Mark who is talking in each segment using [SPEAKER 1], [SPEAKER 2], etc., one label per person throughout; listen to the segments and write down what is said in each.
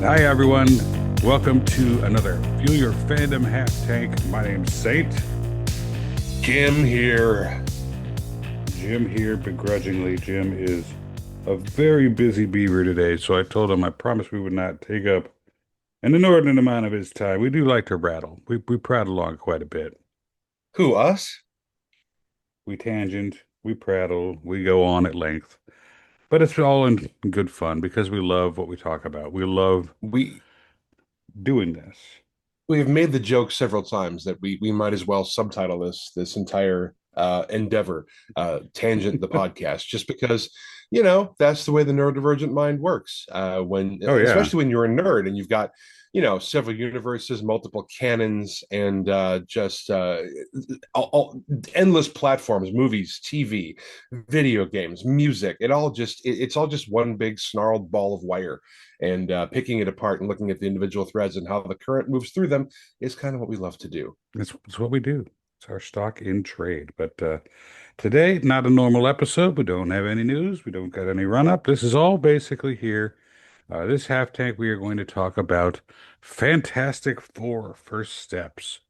[SPEAKER 1] Hi, everyone. Welcome to another Fuel Your Fandom Half Tank. My name's Saint.
[SPEAKER 2] Jim here.
[SPEAKER 1] Jim here, begrudgingly. Jim is a very busy beaver today, so I told him I promised we would not take up an inordinate amount of his time. We do like to rattle. We prattle along quite a bit.
[SPEAKER 2] Who, us?
[SPEAKER 1] We tangent, we prattle, we go on at length. But it's all in good fun because we love what we talk about. We love
[SPEAKER 2] We
[SPEAKER 1] doing this.
[SPEAKER 2] we've made the joke several times that we might as well subtitle this entire endeavor, Tangent the Podcast, just because, that's the way the neurodivergent mind works. When
[SPEAKER 1] Oh, yeah.
[SPEAKER 2] especially when you're a nerd and you've got, several universes, multiple canons, and just endless platforms, movies, TV, video games, music. It's all just one big snarled ball of wire. And picking it apart and looking at the individual threads and how the current moves through them is kind of what we love to do.
[SPEAKER 1] It's what we do. It's our stock in trade. But today, not a normal episode. We don't have any news. We don't got any run up. This is all basically here. This half tank, we are going to talk about Fantastic Four First Steps.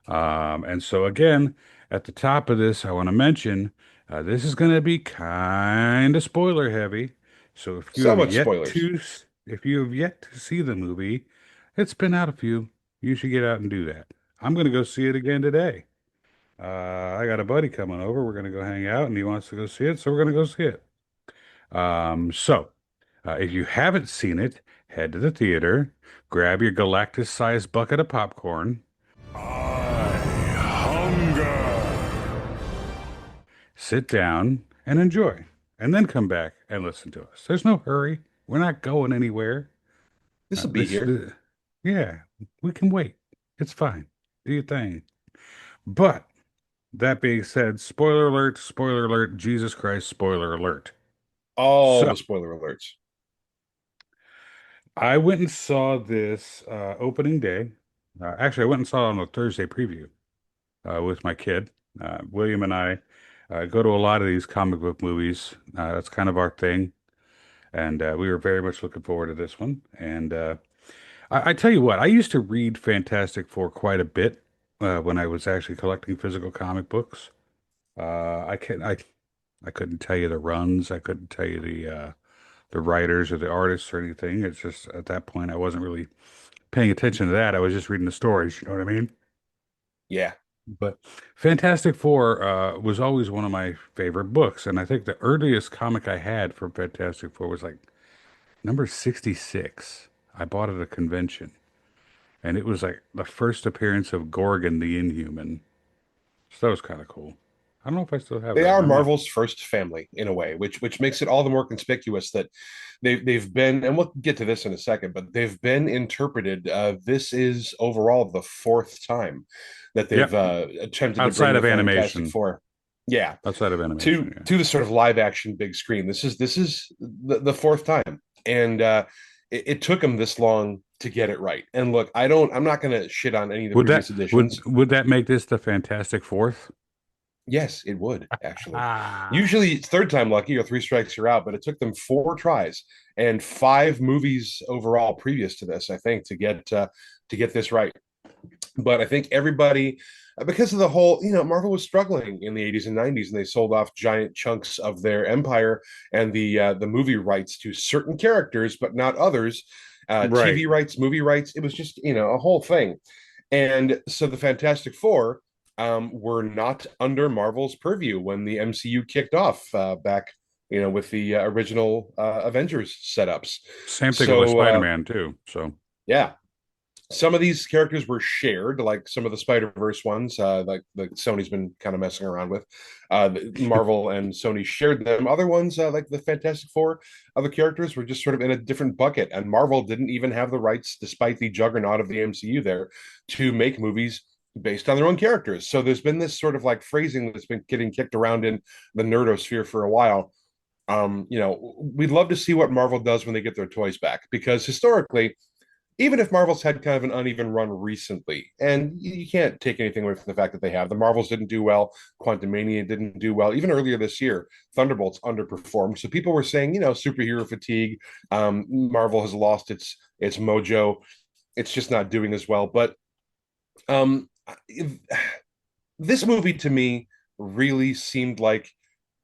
[SPEAKER 1] And so, again, at the top of this, I want to mention this is going to be kind of spoiler heavy. So
[SPEAKER 2] So much spoilers.
[SPEAKER 1] if you have yet to see the movie, it's been out a few. You should get out and do that. I'm going to go see it again today. I got a buddy coming over. We're going to go hang out, and he wants to go see it, so we're going to go see it. If you haven't seen it, head to the theater, grab your Galactus-sized bucket of popcorn,
[SPEAKER 3] Hunger.
[SPEAKER 1] sit down, and enjoy, and then come back and listen to us. There's no hurry. We're not going anywhere.
[SPEAKER 2] This will be
[SPEAKER 1] This,
[SPEAKER 2] here.
[SPEAKER 1] yeah, we can wait. It's fine. Do your thing. But that being said, spoiler alert, Jesus Christ, spoiler alert.
[SPEAKER 2] All
[SPEAKER 1] So
[SPEAKER 2] the spoiler alerts.
[SPEAKER 1] I went and saw this opening day. Actually, I went and saw it on a Thursday preview with my kid. William and I go to a lot of these comic book movies. That's kind of our thing. And we were very much looking forward to this one. And I tell you what, I used to read Fantastic Four quite a bit when I was actually collecting physical comic books. I couldn't tell you the runs. I couldn't tell you the writers or the artists or anything. It's just at that point I wasn't really paying attention to that. I was just reading the stories. You know what I mean?
[SPEAKER 2] Yeah.
[SPEAKER 1] But Fantastic Four was always one of my favorite books, and I think the earliest comic I had from Fantastic Four was like number 66. I bought it at a convention, and it was like the first appearance of Gorgon the Inhuman. So that was kind of cool. I don't know if I still have
[SPEAKER 2] They
[SPEAKER 1] that.
[SPEAKER 2] are
[SPEAKER 1] I might.
[SPEAKER 2] Marvel's first family in a way, which makes it all the more conspicuous that they've been, and we'll get to this in a second, but they've been interpreted. This is overall the fourth time that they've
[SPEAKER 1] Yep.
[SPEAKER 2] attempted to bring
[SPEAKER 1] Outside
[SPEAKER 2] the
[SPEAKER 1] of
[SPEAKER 2] Fantastic
[SPEAKER 1] animation.
[SPEAKER 2] Four. Yeah,
[SPEAKER 1] Outside of animation,
[SPEAKER 2] to
[SPEAKER 1] yeah.
[SPEAKER 2] to the sort of live action big screen. This is the fourth time, and it took them this long to get it right. And look, I'm not going to shit on any of the
[SPEAKER 1] Would that
[SPEAKER 2] previous editions.
[SPEAKER 1] would that make this the Fantastic Fourth?
[SPEAKER 2] Yes, it would actually.
[SPEAKER 1] Ah.
[SPEAKER 2] Usually it's third time lucky or three strikes you're out, but it took them four tries and five movies overall previous to this, I think, to get this right. But I think everybody, because of the whole, Marvel was struggling in the 80s and 90s, and they sold off giant chunks of their empire and the movie rights to certain characters, but not others.
[SPEAKER 1] Right.
[SPEAKER 2] TV rights, movie rights. It was just a whole thing. And so the Fantastic Four were not under Marvel's purview when the MCU kicked off back, with the original Avengers setups.
[SPEAKER 1] Same thing with
[SPEAKER 2] So
[SPEAKER 1] Spider-Man too. So
[SPEAKER 2] yeah, some of these characters were shared, like some of the Spider-Verse ones, like Sony's been kind of messing around with. Marvel and Sony shared them. Other ones, like the Fantastic Four, other characters were just sort of in a different bucket, and Marvel didn't even have the rights, despite the juggernaut of the MCU there, to make movies based on their own characters. So there's been this sort of like phrasing that's been getting kicked around in the nerdosphere for a while. We'd love to see what Marvel does when they get their toys back, because historically, even if Marvel's had kind of an uneven run recently, and you can't take anything away from the fact that they have. The Marvels didn't do well, Quantumania didn't do well. Even earlier this year, Thunderbolts underperformed. So people were saying, superhero fatigue. Marvel has lost its mojo. It's just not doing as well. But um, this movie to me really seemed like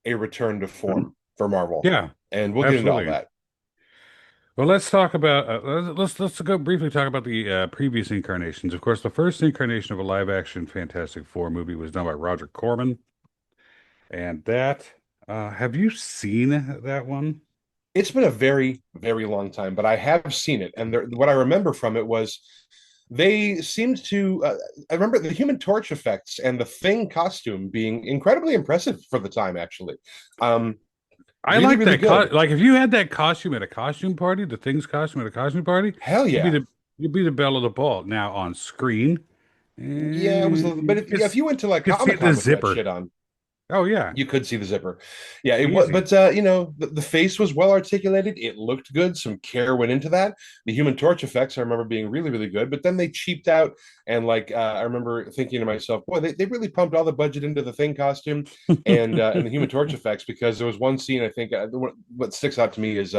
[SPEAKER 2] a return to form for Marvel,
[SPEAKER 1] Yeah,
[SPEAKER 2] and we'll get into all
[SPEAKER 1] absolutely.
[SPEAKER 2] that.
[SPEAKER 1] Well, let's talk about let's go briefly talk about the previous incarnations. Of course, the first incarnation of a live action Fantastic Four movie was done by Roger Corman, and that have you seen that one?
[SPEAKER 2] It's been a very, very long time, but I have seen it, and what I remember from it was they seemed to. I remember the Human Torch effects and the Thing costume being incredibly impressive for the time. Actually, um,
[SPEAKER 1] I
[SPEAKER 2] really,
[SPEAKER 1] like
[SPEAKER 2] really
[SPEAKER 1] that
[SPEAKER 2] good.
[SPEAKER 1] like if you had that costume at a costume party, the Thing's costume at a costume party,
[SPEAKER 2] Hell
[SPEAKER 1] you'd be
[SPEAKER 2] yeah,
[SPEAKER 1] you'd be the belle of the ball. Now on screen,
[SPEAKER 2] yeah. It was, but if
[SPEAKER 1] just
[SPEAKER 2] you went to like
[SPEAKER 1] you could see
[SPEAKER 2] Comic
[SPEAKER 1] the
[SPEAKER 2] Con with that
[SPEAKER 1] zipper.
[SPEAKER 2] shit on,
[SPEAKER 1] Oh yeah,
[SPEAKER 2] you could see the zipper. Yeah, it was,
[SPEAKER 1] easy.
[SPEAKER 2] but the face was well articulated. It looked good. Some care went into that. The Human Torch effects I remember being really, really good, but then they cheaped out. And like I remember thinking to myself, boy, they really pumped all the budget into the Thing costume and the Human Torch effects, because there was one scene I think what sticks out to me is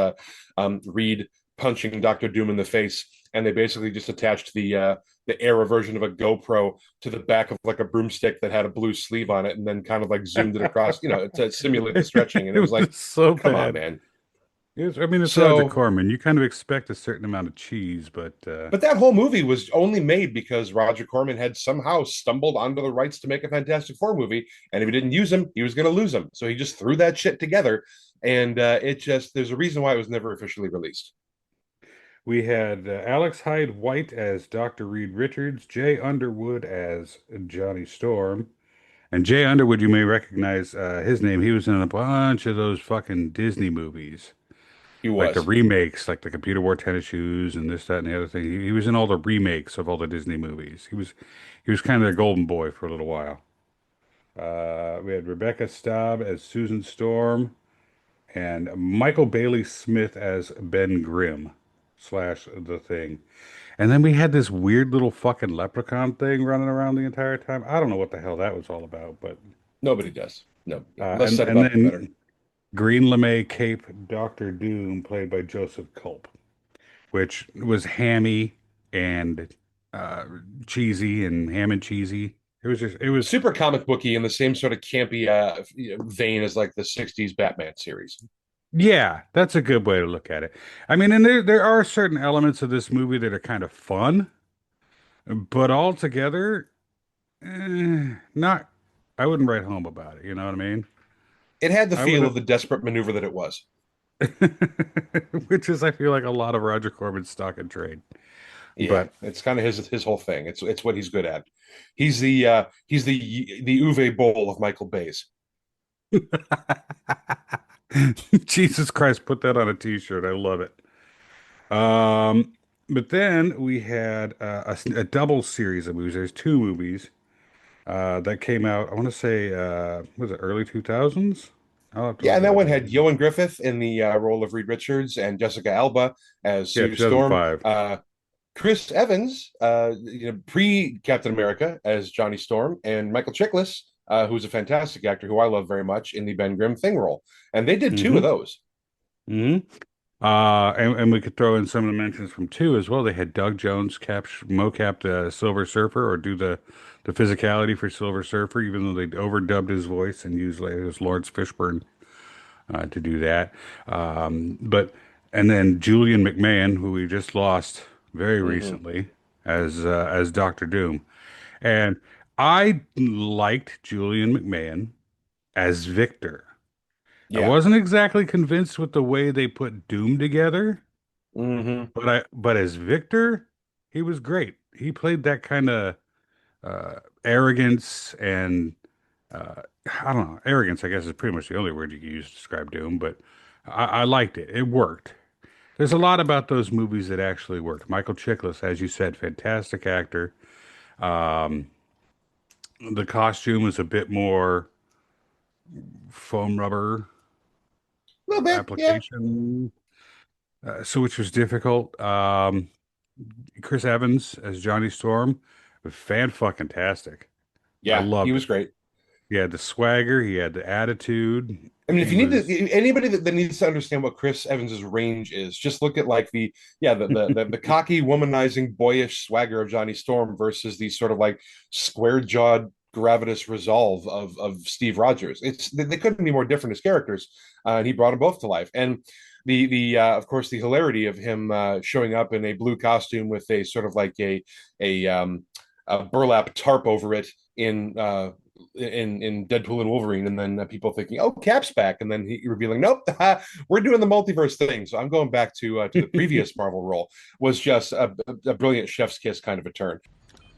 [SPEAKER 2] Reed punching Doctor Doom in the face, and they basically just attached the era version of a GoPro to the back of like a broomstick that had a blue sleeve on it, and then kind of like zoomed it across, to simulate the stretching. And it
[SPEAKER 1] It
[SPEAKER 2] was like,
[SPEAKER 1] was so
[SPEAKER 2] come on,
[SPEAKER 1] bad.
[SPEAKER 2] man.
[SPEAKER 1] I mean, it's Roger
[SPEAKER 2] So,
[SPEAKER 1] Corman. You kind of expect a certain amount of cheese, but
[SPEAKER 2] but that whole movie was only made because Roger Corman had somehow stumbled onto the rights to make a Fantastic Four movie, and if he didn't use them, he was going to lose them. So he just threw that shit together, and there's a reason why it was never officially released.
[SPEAKER 1] we had Alex Hyde White as Dr. Reed Richards, Jay Underwood as Johnny Storm. And Jay Underwood, you may recognize his name. He was in a bunch of those fucking Disney movies,
[SPEAKER 2] He
[SPEAKER 1] like the
[SPEAKER 2] was.
[SPEAKER 1] remakes, like the Computer Wore Tennis Shoes and this, that, and the other thing. He was in all the remakes of all the Disney movies. He was kind of the golden boy for a little while. We had Rebecca Staub as Susan Storm and Michael Bailey Smith as Ben Grimm slash the Thing. And then we had this weird little fucking leprechaun thing running around the entire time. I don't know what the hell that was all about, but
[SPEAKER 2] Nobody does. No, less
[SPEAKER 1] and
[SPEAKER 2] said
[SPEAKER 1] and
[SPEAKER 2] about the better.
[SPEAKER 1] then Green LeMay Cape Doctor Doom, played by Joseph Culp, which was hammy and uh, cheesy and ham and cheesy. It was
[SPEAKER 2] Super comic booky in the same sort of campy vein as like the '60s Batman series.
[SPEAKER 1] yeah, that's a good way to look at it. I mean, and there are certain elements of this movie that are kind of fun, but altogether, not. I wouldn't write home about it. You know what I mean?
[SPEAKER 2] It had the
[SPEAKER 1] I would
[SPEAKER 2] feel
[SPEAKER 1] have,
[SPEAKER 2] of the desperate maneuver that it was.
[SPEAKER 1] which is, I feel like a lot of Roger Corman's stock and trade.
[SPEAKER 2] Yeah,
[SPEAKER 1] But
[SPEAKER 2] it's kind of his whole thing. It's what he's good at. He's the Uwe Boll of Michael Bay's.
[SPEAKER 1] Jesus Christ, put that on a t-shirt. I love it. Um, but then we had a double series of movies. There's two movies that came out. I want to say, was it early 2000s? I'll have to
[SPEAKER 2] Yeah,
[SPEAKER 1] look
[SPEAKER 2] and
[SPEAKER 1] it
[SPEAKER 2] that
[SPEAKER 1] up
[SPEAKER 2] one
[SPEAKER 1] here.
[SPEAKER 2] had Yoan Griffith in the role of Reed Richards and Jessica Alba as
[SPEAKER 1] Yeah,
[SPEAKER 2] Sue Storm.
[SPEAKER 1] 2005.
[SPEAKER 2] Chris Evans, pre Captain America as Johnny Storm, and Michael Chiklis, who's a fantastic actor who I love very much in the Ben Grimm Thing role, and they did two of
[SPEAKER 1] Mm-hmm.
[SPEAKER 2] those.
[SPEAKER 1] Mm-hmm. And we could throw in some of the mentions from two as well. They had Doug Jones mocap the Silver Surfer, or do the physicality for Silver Surfer, even though they overdubbed his voice and used like, it was Lawrence Fishburne to do that. But and then Julian McMahon, who we just lost very
[SPEAKER 2] Hmm.
[SPEAKER 1] recently as Doctor Doom, and I liked Julian McMahon as Victor. I
[SPEAKER 2] Yeah.
[SPEAKER 1] wasn't exactly convinced with the way they put Doom together,
[SPEAKER 2] Hmm.
[SPEAKER 1] but as Victor, he was great. He played that kind of arrogance and I don't know, arrogance, I guess is pretty much the only word you can use to describe Doom, but I liked it. It worked. There's a lot about those movies that actually worked. Michael Chiklis, as you said, fantastic actor. Um, the costume was a bit more foam rubber
[SPEAKER 2] A little bit, yeah.
[SPEAKER 1] application, so which was difficult. Chris Evans as Johnny Storm, fan-fucking-tastic. I
[SPEAKER 2] Yeah, he
[SPEAKER 1] loved
[SPEAKER 2] was
[SPEAKER 1] it.
[SPEAKER 2] great.
[SPEAKER 1] He had the swagger, he had the attitude.
[SPEAKER 2] I mean, if
[SPEAKER 1] He
[SPEAKER 2] you need
[SPEAKER 1] was
[SPEAKER 2] to, anybody that needs to understand what Chris Evans's range is, just look at like the cocky, womanizing, boyish swagger of Johnny Storm versus the sort of like square jawed, gravitous resolve of Steve Rogers. They couldn't be more different as characters, and he brought them both to life. And the of course the hilarity of him showing up in a blue costume with a sort of like a a burlap tarp over it in Deadpool and Wolverine, and then people thinking, "Oh, Cap's back," and then he revealing, "Nope, we're doing the multiverse thing." So I'm going back to the previous Marvel role. Was just a brilliant chef's kiss kind of a turn.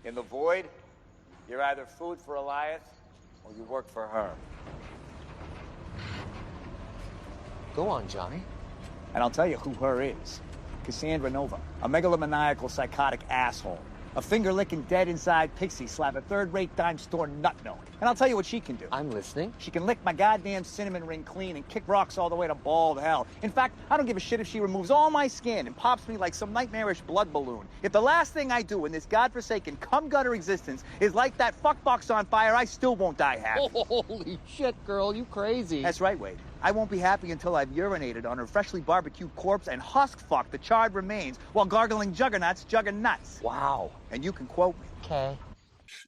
[SPEAKER 4] In the void, you're either food for Elias or you work for her.
[SPEAKER 5] Go on, Johnny.
[SPEAKER 4] And I'll tell you who her is. Cassandra Nova, a megalomaniacal psychotic asshole. A finger-licking, dead-inside pixie slap, a third-rate dime store nut-note. And I'll tell you what she can do.
[SPEAKER 5] I'm listening.
[SPEAKER 4] She can lick my goddamn cinnamon ring clean and kick rocks all the way to bald hell. In fact, I don't give a shit if she removes all my skin and pops me like some nightmarish blood balloon. If the last thing I do in this godforsaken cum-gutter existence is light that fuckbox on fire, I still won't die happy.
[SPEAKER 5] Holy shit, girl, you crazy.
[SPEAKER 4] That's right, Wade. I won't be happy until I've urinated on her freshly barbecued corpse and husk-fucked the charred remains while gargling juggernauts jugging nuts.
[SPEAKER 5] Wow.
[SPEAKER 4] And you can quote me.
[SPEAKER 5] Okay.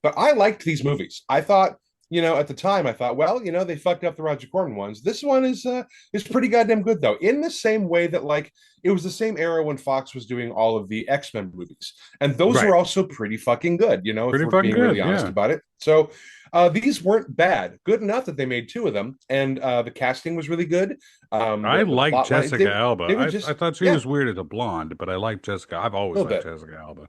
[SPEAKER 2] But I liked these movies. I thought, at the time, I thought, well, they fucked up the Roger Corman ones. This one is pretty goddamn good, though. In the same way that, like, it was the same era when Fox was doing all of the X-Men movies, and those
[SPEAKER 1] Right.
[SPEAKER 2] were also pretty fucking good. If
[SPEAKER 1] Pretty
[SPEAKER 2] we're
[SPEAKER 1] fucking
[SPEAKER 2] being
[SPEAKER 1] good,
[SPEAKER 2] really honest
[SPEAKER 1] yeah.
[SPEAKER 2] about it. So these weren't bad. Good enough that they made two of them, and the casting was really good.
[SPEAKER 1] I
[SPEAKER 2] The
[SPEAKER 1] like
[SPEAKER 2] plot line-
[SPEAKER 1] Jessica Alba.
[SPEAKER 2] They were just,
[SPEAKER 1] I thought she
[SPEAKER 2] yeah,
[SPEAKER 1] was weird as a blonde, but I like Jessica. I've
[SPEAKER 2] a
[SPEAKER 1] always
[SPEAKER 2] little
[SPEAKER 1] liked
[SPEAKER 2] bit.
[SPEAKER 1] Jessica Alba.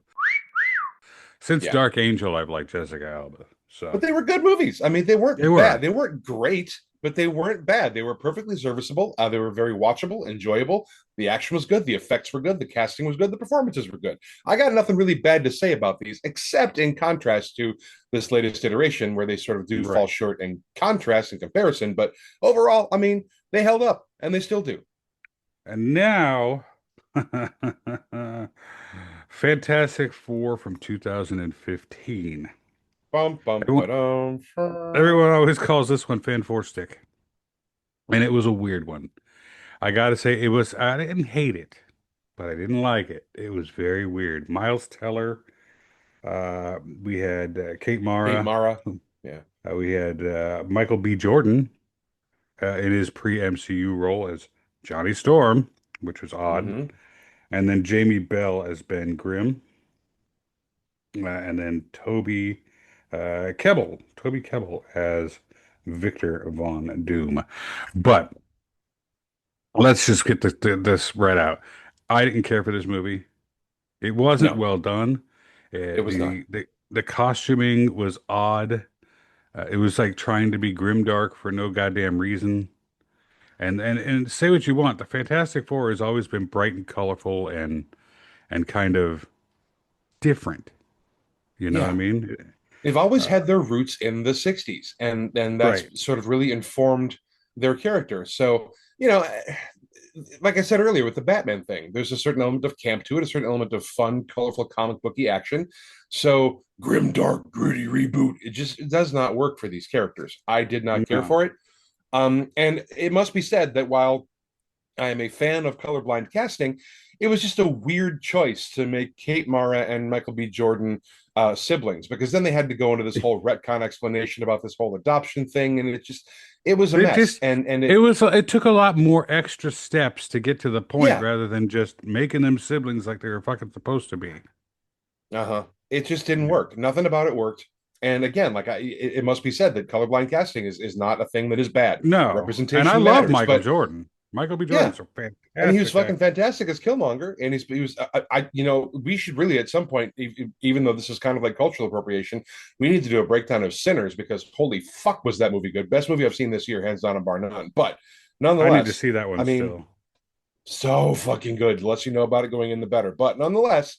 [SPEAKER 1] Since
[SPEAKER 2] Yeah.
[SPEAKER 1] Dark Angel, I've liked Jessica Alba. So
[SPEAKER 2] But they were good movies. I mean, they weren't
[SPEAKER 1] They were.
[SPEAKER 2] bad. They weren't great, but they weren't bad. They were perfectly serviceable. They were very watchable, enjoyable. The action was good. The effects were good. The casting was good. The performances were good. I got nothing really bad to say about these, except in contrast to this latest iteration where they sort of do
[SPEAKER 1] Right.
[SPEAKER 2] fall short in contrast and comparison. But overall, I mean, they held up, and they still do.
[SPEAKER 1] And now, Fantastic Four from 2015.
[SPEAKER 2] Bum, bum, ba-dum.
[SPEAKER 1] Everyone always calls this one Fan Four Stick. And it was a weird one. I gotta say, I didn't hate it, but I didn't like it. It was very weird. Miles Teller, we had Kate Mara,
[SPEAKER 2] Kate Mara. Yeah.
[SPEAKER 1] we had Michael B. Jordan in his pre-MCU role as Johnny Storm, which was odd.
[SPEAKER 2] Mhm.
[SPEAKER 1] And then Jamie Bell as Ben Grimm. And then Toby Kebbell as Victor Von Doom. But let's just get this right out. I didn't care for this movie. It wasn't
[SPEAKER 2] No.
[SPEAKER 1] well done.
[SPEAKER 2] It was not.
[SPEAKER 1] The costuming was odd. It was like trying to be grimdark for no goddamn reason. And say what you want, the Fantastic Four has always been bright and colorful and kind of different. You know what I
[SPEAKER 2] Yeah.
[SPEAKER 1] mean?
[SPEAKER 2] They've always had their roots in the 60s, and that's
[SPEAKER 1] Right.
[SPEAKER 2] sort of really informed their character. So, like I said earlier with the Batman thing, there's a certain element of camp to it, a certain element of fun, colorful comic booky action. So, grim, dark, gritty reboot, it does not work for these characters. I did not care
[SPEAKER 1] No.
[SPEAKER 2] for it. And it must be said that while I am a fan of colorblind casting, it was just a weird choice to make Kate Mara and Michael B. Jordan siblings, because then they had to go into this whole retcon explanation about this whole adoption thing, and it was a
[SPEAKER 1] It
[SPEAKER 2] mess.
[SPEAKER 1] just
[SPEAKER 2] And
[SPEAKER 1] it took a lot more extra steps to get to the point
[SPEAKER 2] Yeah.
[SPEAKER 1] rather than just making them siblings like they were fucking supposed to be.
[SPEAKER 2] it just didn't work. Nothing about it worked. And again, like it must be said that colorblind casting is not a thing that is bad.
[SPEAKER 1] No.
[SPEAKER 2] Representation
[SPEAKER 1] And I love
[SPEAKER 2] matters,
[SPEAKER 1] Michael
[SPEAKER 2] but
[SPEAKER 1] Jordan. Michael B.
[SPEAKER 2] Yeah.
[SPEAKER 1] Jordan's a fantastic
[SPEAKER 2] and he was fucking
[SPEAKER 1] actor.
[SPEAKER 2] fantastic as Killmonger. And he was, we should really at some point, even though this is kind of like cultural appropriation, we need to do a breakdown of Sinners, because holy fuck was that movie good. Best movie I've seen this year, hands down and bar none. But
[SPEAKER 1] I need to
[SPEAKER 2] nonetheless,
[SPEAKER 1] see that one
[SPEAKER 2] I mean,
[SPEAKER 1] still.
[SPEAKER 2] so fucking good. The less you know about it going in, the better. But nonetheless,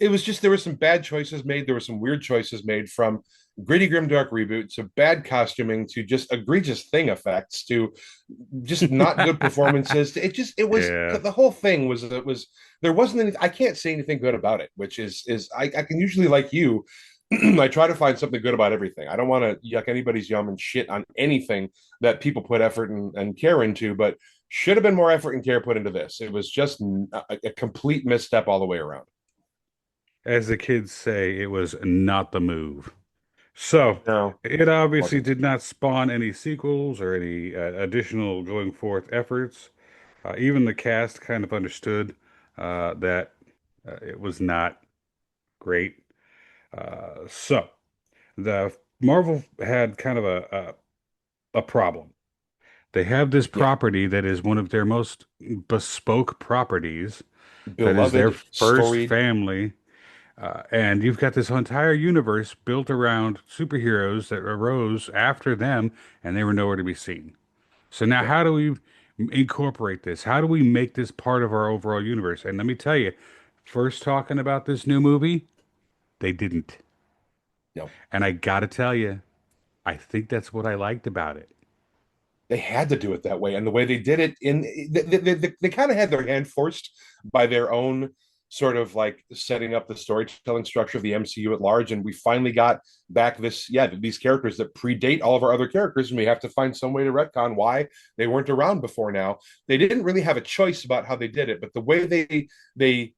[SPEAKER 2] it was just there were some bad choices made. There were some weird choices made, from gritty grimdark reboot to bad costuming to just egregious thing effects to just not good performances. It was
[SPEAKER 1] Yeah.
[SPEAKER 2] the whole thing was there wasn't any. I can't say anything good about it, which is I can usually, like you, I try to find something good about everything. I don't want to yuck anybody's yum and shit on anything that people put effort and care into, but should have been more effort and care put into this. It was just a complete misstep all the way around.
[SPEAKER 1] As the kids say, it was not the move. So
[SPEAKER 2] No,
[SPEAKER 1] it obviously
[SPEAKER 2] wasn't.
[SPEAKER 1] did not spawn any sequels or any additional going forth efforts. Even the cast kind of understood that it was not great. So the Marvel had kind of a problem. They have this
[SPEAKER 2] Yeah,
[SPEAKER 1] property that is one of their most bespoke properties, that is their
[SPEAKER 2] beloved,
[SPEAKER 1] first
[SPEAKER 2] storied.
[SPEAKER 1] family. And you've got this entire universe built around superheroes that arose after them, and they were nowhere to be seen. So now,
[SPEAKER 2] Yeah,
[SPEAKER 1] how do we incorporate this? How do we make this part of our overall universe? And let me tell you, first talking about this new movie, they didn't.
[SPEAKER 2] no.
[SPEAKER 1] And I gotta tell you, I think that's what I liked about it.
[SPEAKER 2] They had to do it that way, and the way they did it, they kind of had their hand forced by their own sort of like setting up the storytelling structure of the MCU at large, and we finally got back these characters that predate all of our other characters, and we have to find some way to retcon why they weren't around before now. They didn't really have a choice about how they did it, but the way they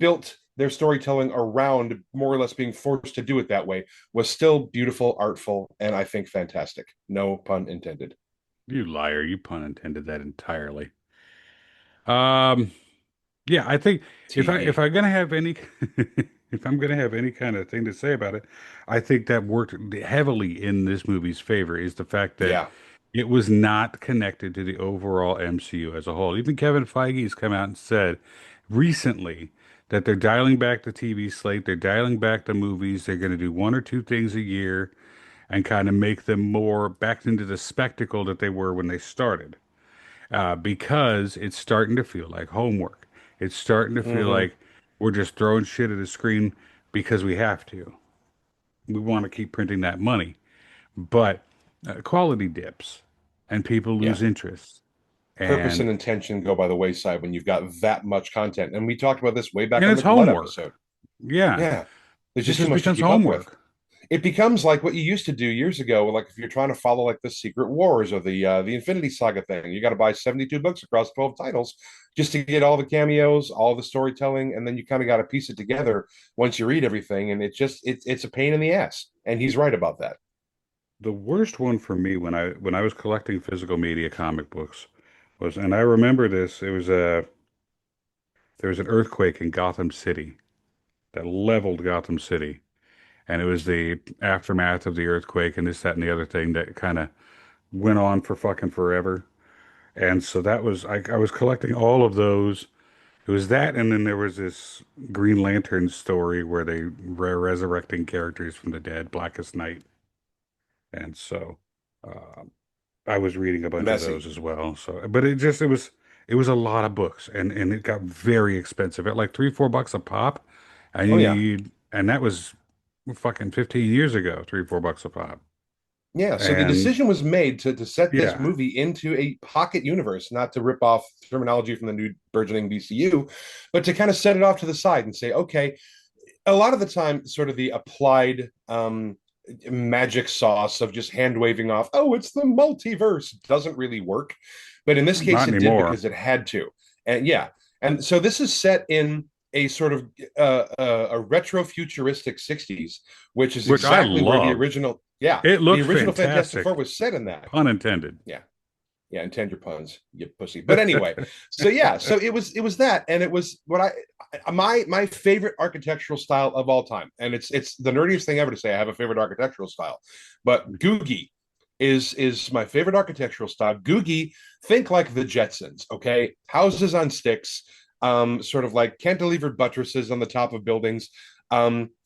[SPEAKER 2] built their storytelling around more or less being forced to do it that way was still beautiful, artful, and I think fantastic. No pun intended.
[SPEAKER 1] You liar, you pun intended that entirely. Um, yeah, I think if
[SPEAKER 2] TV.
[SPEAKER 1] I'm gonna have any if I'm gonna have any kind of thing to say about it, I think that worked heavily in this movie's favor is the fact that
[SPEAKER 2] Yeah.
[SPEAKER 1] it was not connected to the overall MCU as a whole. Even Kevin Feige has come out and said recently that they're dialing back the TV slate, they're dialing back the movies, they're going to do one or two things a year and kind of make them more back into the spectacle that they were when they started. Because it's starting to feel like homework. It's starting to feel
[SPEAKER 2] Hmm.
[SPEAKER 1] like we're just throwing shit at a screen because we have to. We want to keep printing that money, but quality dips and people
[SPEAKER 2] Yeah.
[SPEAKER 1] lose interest.
[SPEAKER 2] Purpose
[SPEAKER 1] And
[SPEAKER 2] and intention go by the wayside when you've got that much content. And we talked about this way back
[SPEAKER 1] and
[SPEAKER 2] on
[SPEAKER 1] it's
[SPEAKER 2] the Glut
[SPEAKER 1] homework.
[SPEAKER 2] episode.
[SPEAKER 1] Yeah,
[SPEAKER 2] Yeah. There's
[SPEAKER 1] it
[SPEAKER 2] just too
[SPEAKER 1] just
[SPEAKER 2] much to
[SPEAKER 1] becomes
[SPEAKER 2] keep up with.
[SPEAKER 1] homework.
[SPEAKER 2] It becomes like what you used to do years ago, like if you're trying to follow like the Secret Wars or the Infinity Saga thing. You got to buy 72 books across 12 titles just to get all the cameos, all the storytelling, and then you kind of got to piece it together once you read everything. And it's a pain in the ass. And he's right about that.
[SPEAKER 1] The worst one for me when I was collecting physical media comic books was, and I remember this, it was a there was an earthquake in Gotham City that leveled Gotham City. And it was the aftermath of the earthquake and this, that, and the other thing that kind of went on for fucking forever. And so that was, I was collecting all of those. It was that, and then there was this Green Lantern story where they were resurrecting characters from the dead, Blackest Night. And so uh, I was reading a bunch of
[SPEAKER 2] Messy.
[SPEAKER 1] those as well. So, but it was a lot of books, and it got very expensive at like $3, $4 a pop,
[SPEAKER 2] Oh, yeah.
[SPEAKER 1] and that was fucking 15 years ago, $3, $4 a pop.
[SPEAKER 2] Yeah, so the
[SPEAKER 1] And
[SPEAKER 2] decision was made to set this
[SPEAKER 1] yeah,
[SPEAKER 2] movie into a pocket universe, not to rip off terminology from the new burgeoning VCU, but to kind of set it off to the side and say, okay, a lot of the time, sort of the applied magic sauce of just hand waving off, oh, it's the multiverse, doesn't really work. But in this case,
[SPEAKER 1] not
[SPEAKER 2] it did
[SPEAKER 1] anymore,
[SPEAKER 2] because it had to. And yeah, and so this is set in a sort of a retro futuristic 60s, which is
[SPEAKER 1] which I
[SPEAKER 2] exactly where
[SPEAKER 1] loved. It
[SPEAKER 2] the
[SPEAKER 1] looked
[SPEAKER 2] original Fantastic Four
[SPEAKER 1] fantastic,
[SPEAKER 2] was set in that.
[SPEAKER 1] pun intended.
[SPEAKER 2] Yeah, yeah, intend your puns, you pussy. But anyway, so yeah, so it was that, and it was what my favorite architectural style of all time, and it's the nerdiest thing ever to say I have a favorite architectural style, but Googie is my favorite architectural style. Googie, think like the Jetsons, okay? Houses on sticks, sort of like cantilevered buttresses on the top of buildings.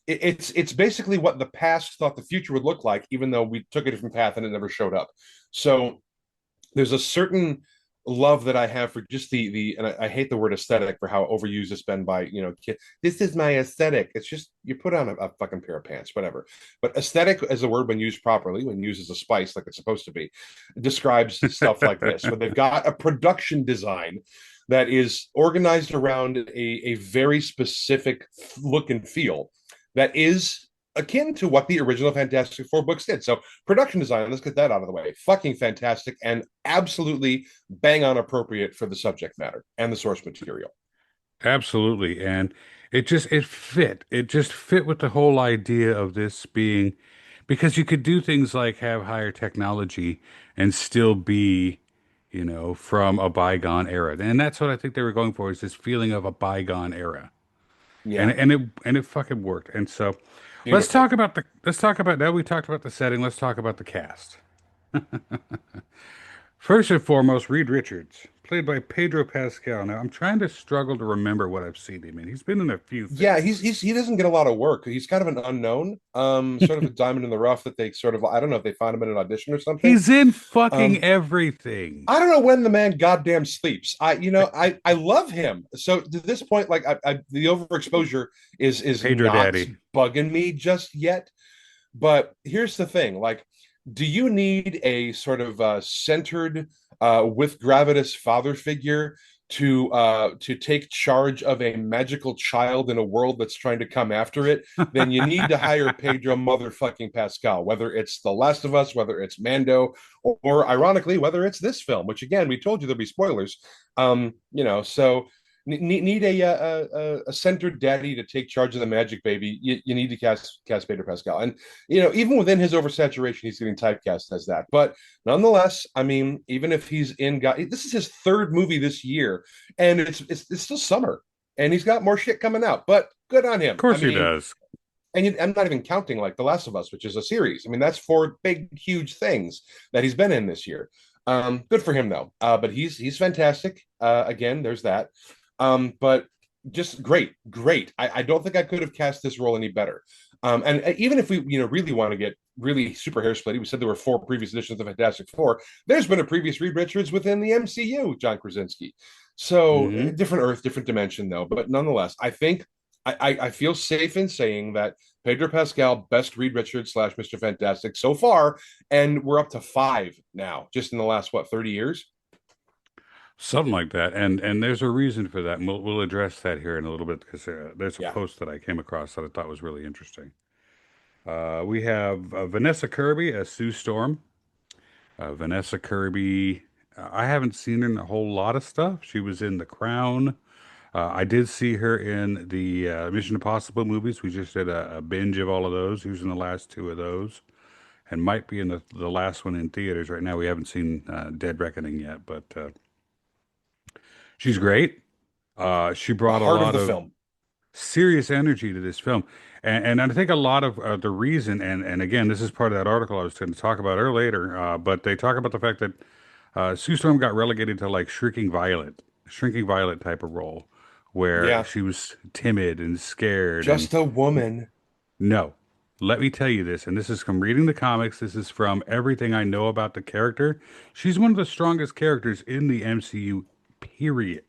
[SPEAKER 2] It's basically what the past thought the future would look like, even though we took a different path and it never showed up. So there's a certain love that I have for just the and I hate the word aesthetic for how overused it's been by this is my aesthetic. It's just you put on a fucking pair of pants, whatever. But aesthetic as a word when used properly, when used as a spice like it's supposed to be, describes stuff like this, where they've got a production design that is organized around a very specific look and feel that is akin to what the original Fantastic Four books did. So production design, let's get that out of the way. Fucking fantastic and absolutely bang on appropriate for the subject matter and the source material.
[SPEAKER 1] Absolutely. And it fit. It just fit with the whole idea of this being because you could do things like have higher technology and still be, from a bygone era. And that's what I think they were going for is this feeling of a bygone era. And
[SPEAKER 2] Yeah,
[SPEAKER 1] and it fucking worked. And so
[SPEAKER 2] beautifully.
[SPEAKER 1] let's talk about now we talked about the setting, let's talk about the cast. First and foremost, Reed Richards, played by Pedro Pascal. Now, I'm trying to struggle to remember what I've seen him in. He's been in a few
[SPEAKER 2] Yeah,
[SPEAKER 1] things.
[SPEAKER 2] he doesn't get a lot of work. He's kind of an unknown, sort of a diamond in the rough that they sort of I don't know if they found him in an audition or something.
[SPEAKER 1] He's in fucking
[SPEAKER 2] Um,
[SPEAKER 1] everything.
[SPEAKER 2] I don't know when the man goddamn sleeps. I love him. So to this point, like the overexposure is
[SPEAKER 1] Pedro
[SPEAKER 2] not
[SPEAKER 1] Daddy.
[SPEAKER 2] bugging me just yet. But here's the thing: like, do you need a sort of centered, with gravitas father figure to take charge of a magical child in a world that's trying to come after it? Then you need to hire Pedro motherfucking Pascal, whether it's The Last of Us, whether it's Mando, or ironically, whether it's this film, which again we told you there'll be spoilers. So need a centered daddy to take charge of the magic baby. You need to cast Pedro Pascal, and even within his oversaturation, he's getting typecast as that. But nonetheless, I mean, even if he's this is his third movie this year, and it's still summer, and he's got more shit coming out. But good on
[SPEAKER 1] Of
[SPEAKER 2] him. I
[SPEAKER 1] course he
[SPEAKER 2] mean,
[SPEAKER 1] does.
[SPEAKER 2] and I'm not even counting like The Last of Us, which is a series. I mean, that's four big, huge things that he's been in this year. Good for him though. But he's fantastic. Again, there's that. But just great, great. I don't think I could have cast this role any better. And even if we, really want to get really super hair splitty, we said there were four previous editions of Fantastic Four. There's been a previous Reed Richards within the MCU, John Krasinski. So
[SPEAKER 1] Hmm.
[SPEAKER 2] different Earth, different dimension, though. But nonetheless, I think I feel safe in saying that Pedro Pascal, best Reed Richards / Mr. Fantastic so far, and we're up to five now, just in the last 30 years.
[SPEAKER 1] Something like that. And there's a reason for that. And we'll address that here in a little bit because there's a
[SPEAKER 2] Yeah.
[SPEAKER 1] post that I came across that I thought was really interesting. We have Vanessa Kirby as Sue Storm. Vanessa Kirby, I haven't seen her in a whole lot of stuff. She was in The Crown. I did see her in the Mission Impossible movies. We just did a binge of all of those. She was in the last two of those, and might be in the last one in theaters right now. We haven't seen Dead Reckoning yet, but she's great. She
[SPEAKER 2] The
[SPEAKER 1] brought a
[SPEAKER 2] heart of
[SPEAKER 1] lot
[SPEAKER 2] the
[SPEAKER 1] of
[SPEAKER 2] film.
[SPEAKER 1] serious energy to this film. And I think a lot of the reason, and again, this is part of that article I was going to talk about later, but they talk about the fact that Sue Storm got relegated to like Shrinking Violet type of role, where
[SPEAKER 2] Yeah.
[SPEAKER 1] she was timid and scared. And
[SPEAKER 2] Just a woman.
[SPEAKER 1] no, let me tell you this, and this is from reading the comics, this is from everything I know about the character. She's one of the strongest characters in the MCU, period.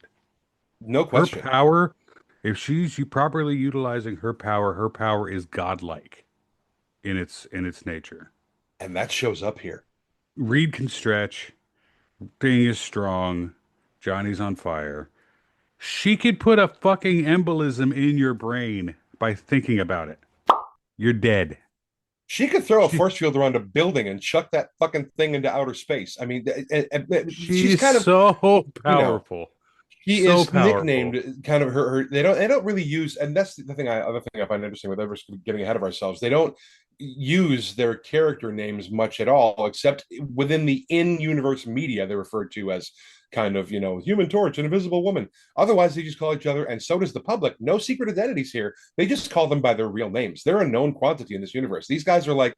[SPEAKER 2] No
[SPEAKER 1] Her
[SPEAKER 2] question.
[SPEAKER 1] power, if she's you properly utilizing her power is godlike in its nature.
[SPEAKER 2] And that shows up here.
[SPEAKER 1] Reed can stretch, Thing is strong, Johnny's on fire. She could put a fucking embolism in your brain by thinking about it. You're dead.
[SPEAKER 2] She could throw a
[SPEAKER 1] She,
[SPEAKER 2] force field around a building and chuck that fucking thing into outer space. I mean, she's
[SPEAKER 1] she's
[SPEAKER 2] kind of,
[SPEAKER 1] so
[SPEAKER 2] you know,
[SPEAKER 1] powerful.
[SPEAKER 2] she
[SPEAKER 1] So
[SPEAKER 2] is
[SPEAKER 1] powerful.
[SPEAKER 2] nicknamed kind of her they don't really use, and that's the thing other thing I find interesting with ever getting ahead of ourselves. They don't use their character names much at all, except within the in-universe media they're referred to as kind of Human Torch and Invisible Woman. Otherwise they just call each other, and so does the public. No secret identities here. They just call them by their real names. They're a known quantity in this universe. These guys are like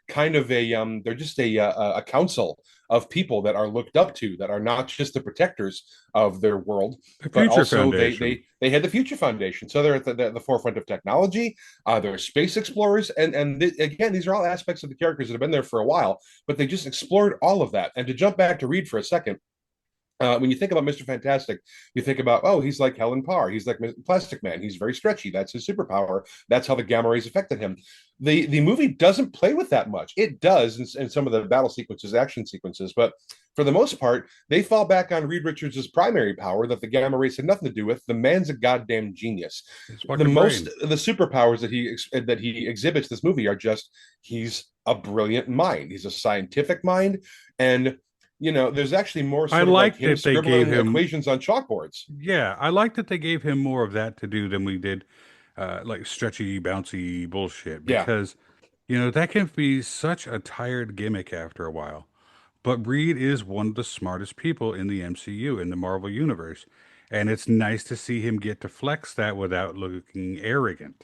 [SPEAKER 2] kind of they're just a council of people that are looked up to, that are not just the protectors of their world,
[SPEAKER 1] The
[SPEAKER 2] but
[SPEAKER 1] Future
[SPEAKER 2] also
[SPEAKER 1] Foundation.
[SPEAKER 2] they had the Future Foundation. So they're at the forefront of technology. They're space explorers, and again, these are all aspects of the characters that have been there for a while, but they just explored all of that. And to jump back to Reed for a second, When you think about Mr. Fantastic, you think about, oh, he's like Helen Parr. He's like Plastic Man. He's very stretchy. That's his superpower. That's how the gamma rays affected him. The movie doesn't play with that much. It does in some of the battle sequences, action sequences, but for the most part, they fall back on Reed Richards' primary power that the gamma rays had nothing to do with. The man's a goddamn genius.
[SPEAKER 1] His
[SPEAKER 2] The
[SPEAKER 1] fucking brain.
[SPEAKER 2] the superpowers that he exhibits this movie are just he's a brilliant mind. He's a scientific mind, and there's actually more
[SPEAKER 1] I
[SPEAKER 2] sort of like
[SPEAKER 1] like
[SPEAKER 2] him
[SPEAKER 1] that they gave
[SPEAKER 2] scribbling
[SPEAKER 1] him.
[SPEAKER 2] equations on chalkboards.
[SPEAKER 1] Yeah, I like that they gave him more of that to do than we did, like stretchy, bouncy bullshit.
[SPEAKER 2] Yeah,
[SPEAKER 1] Because that can be such a tired gimmick after a while. But Reed is one of the smartest people in the MCU, in the Marvel Universe. And it's nice to see him get to flex that without looking arrogant.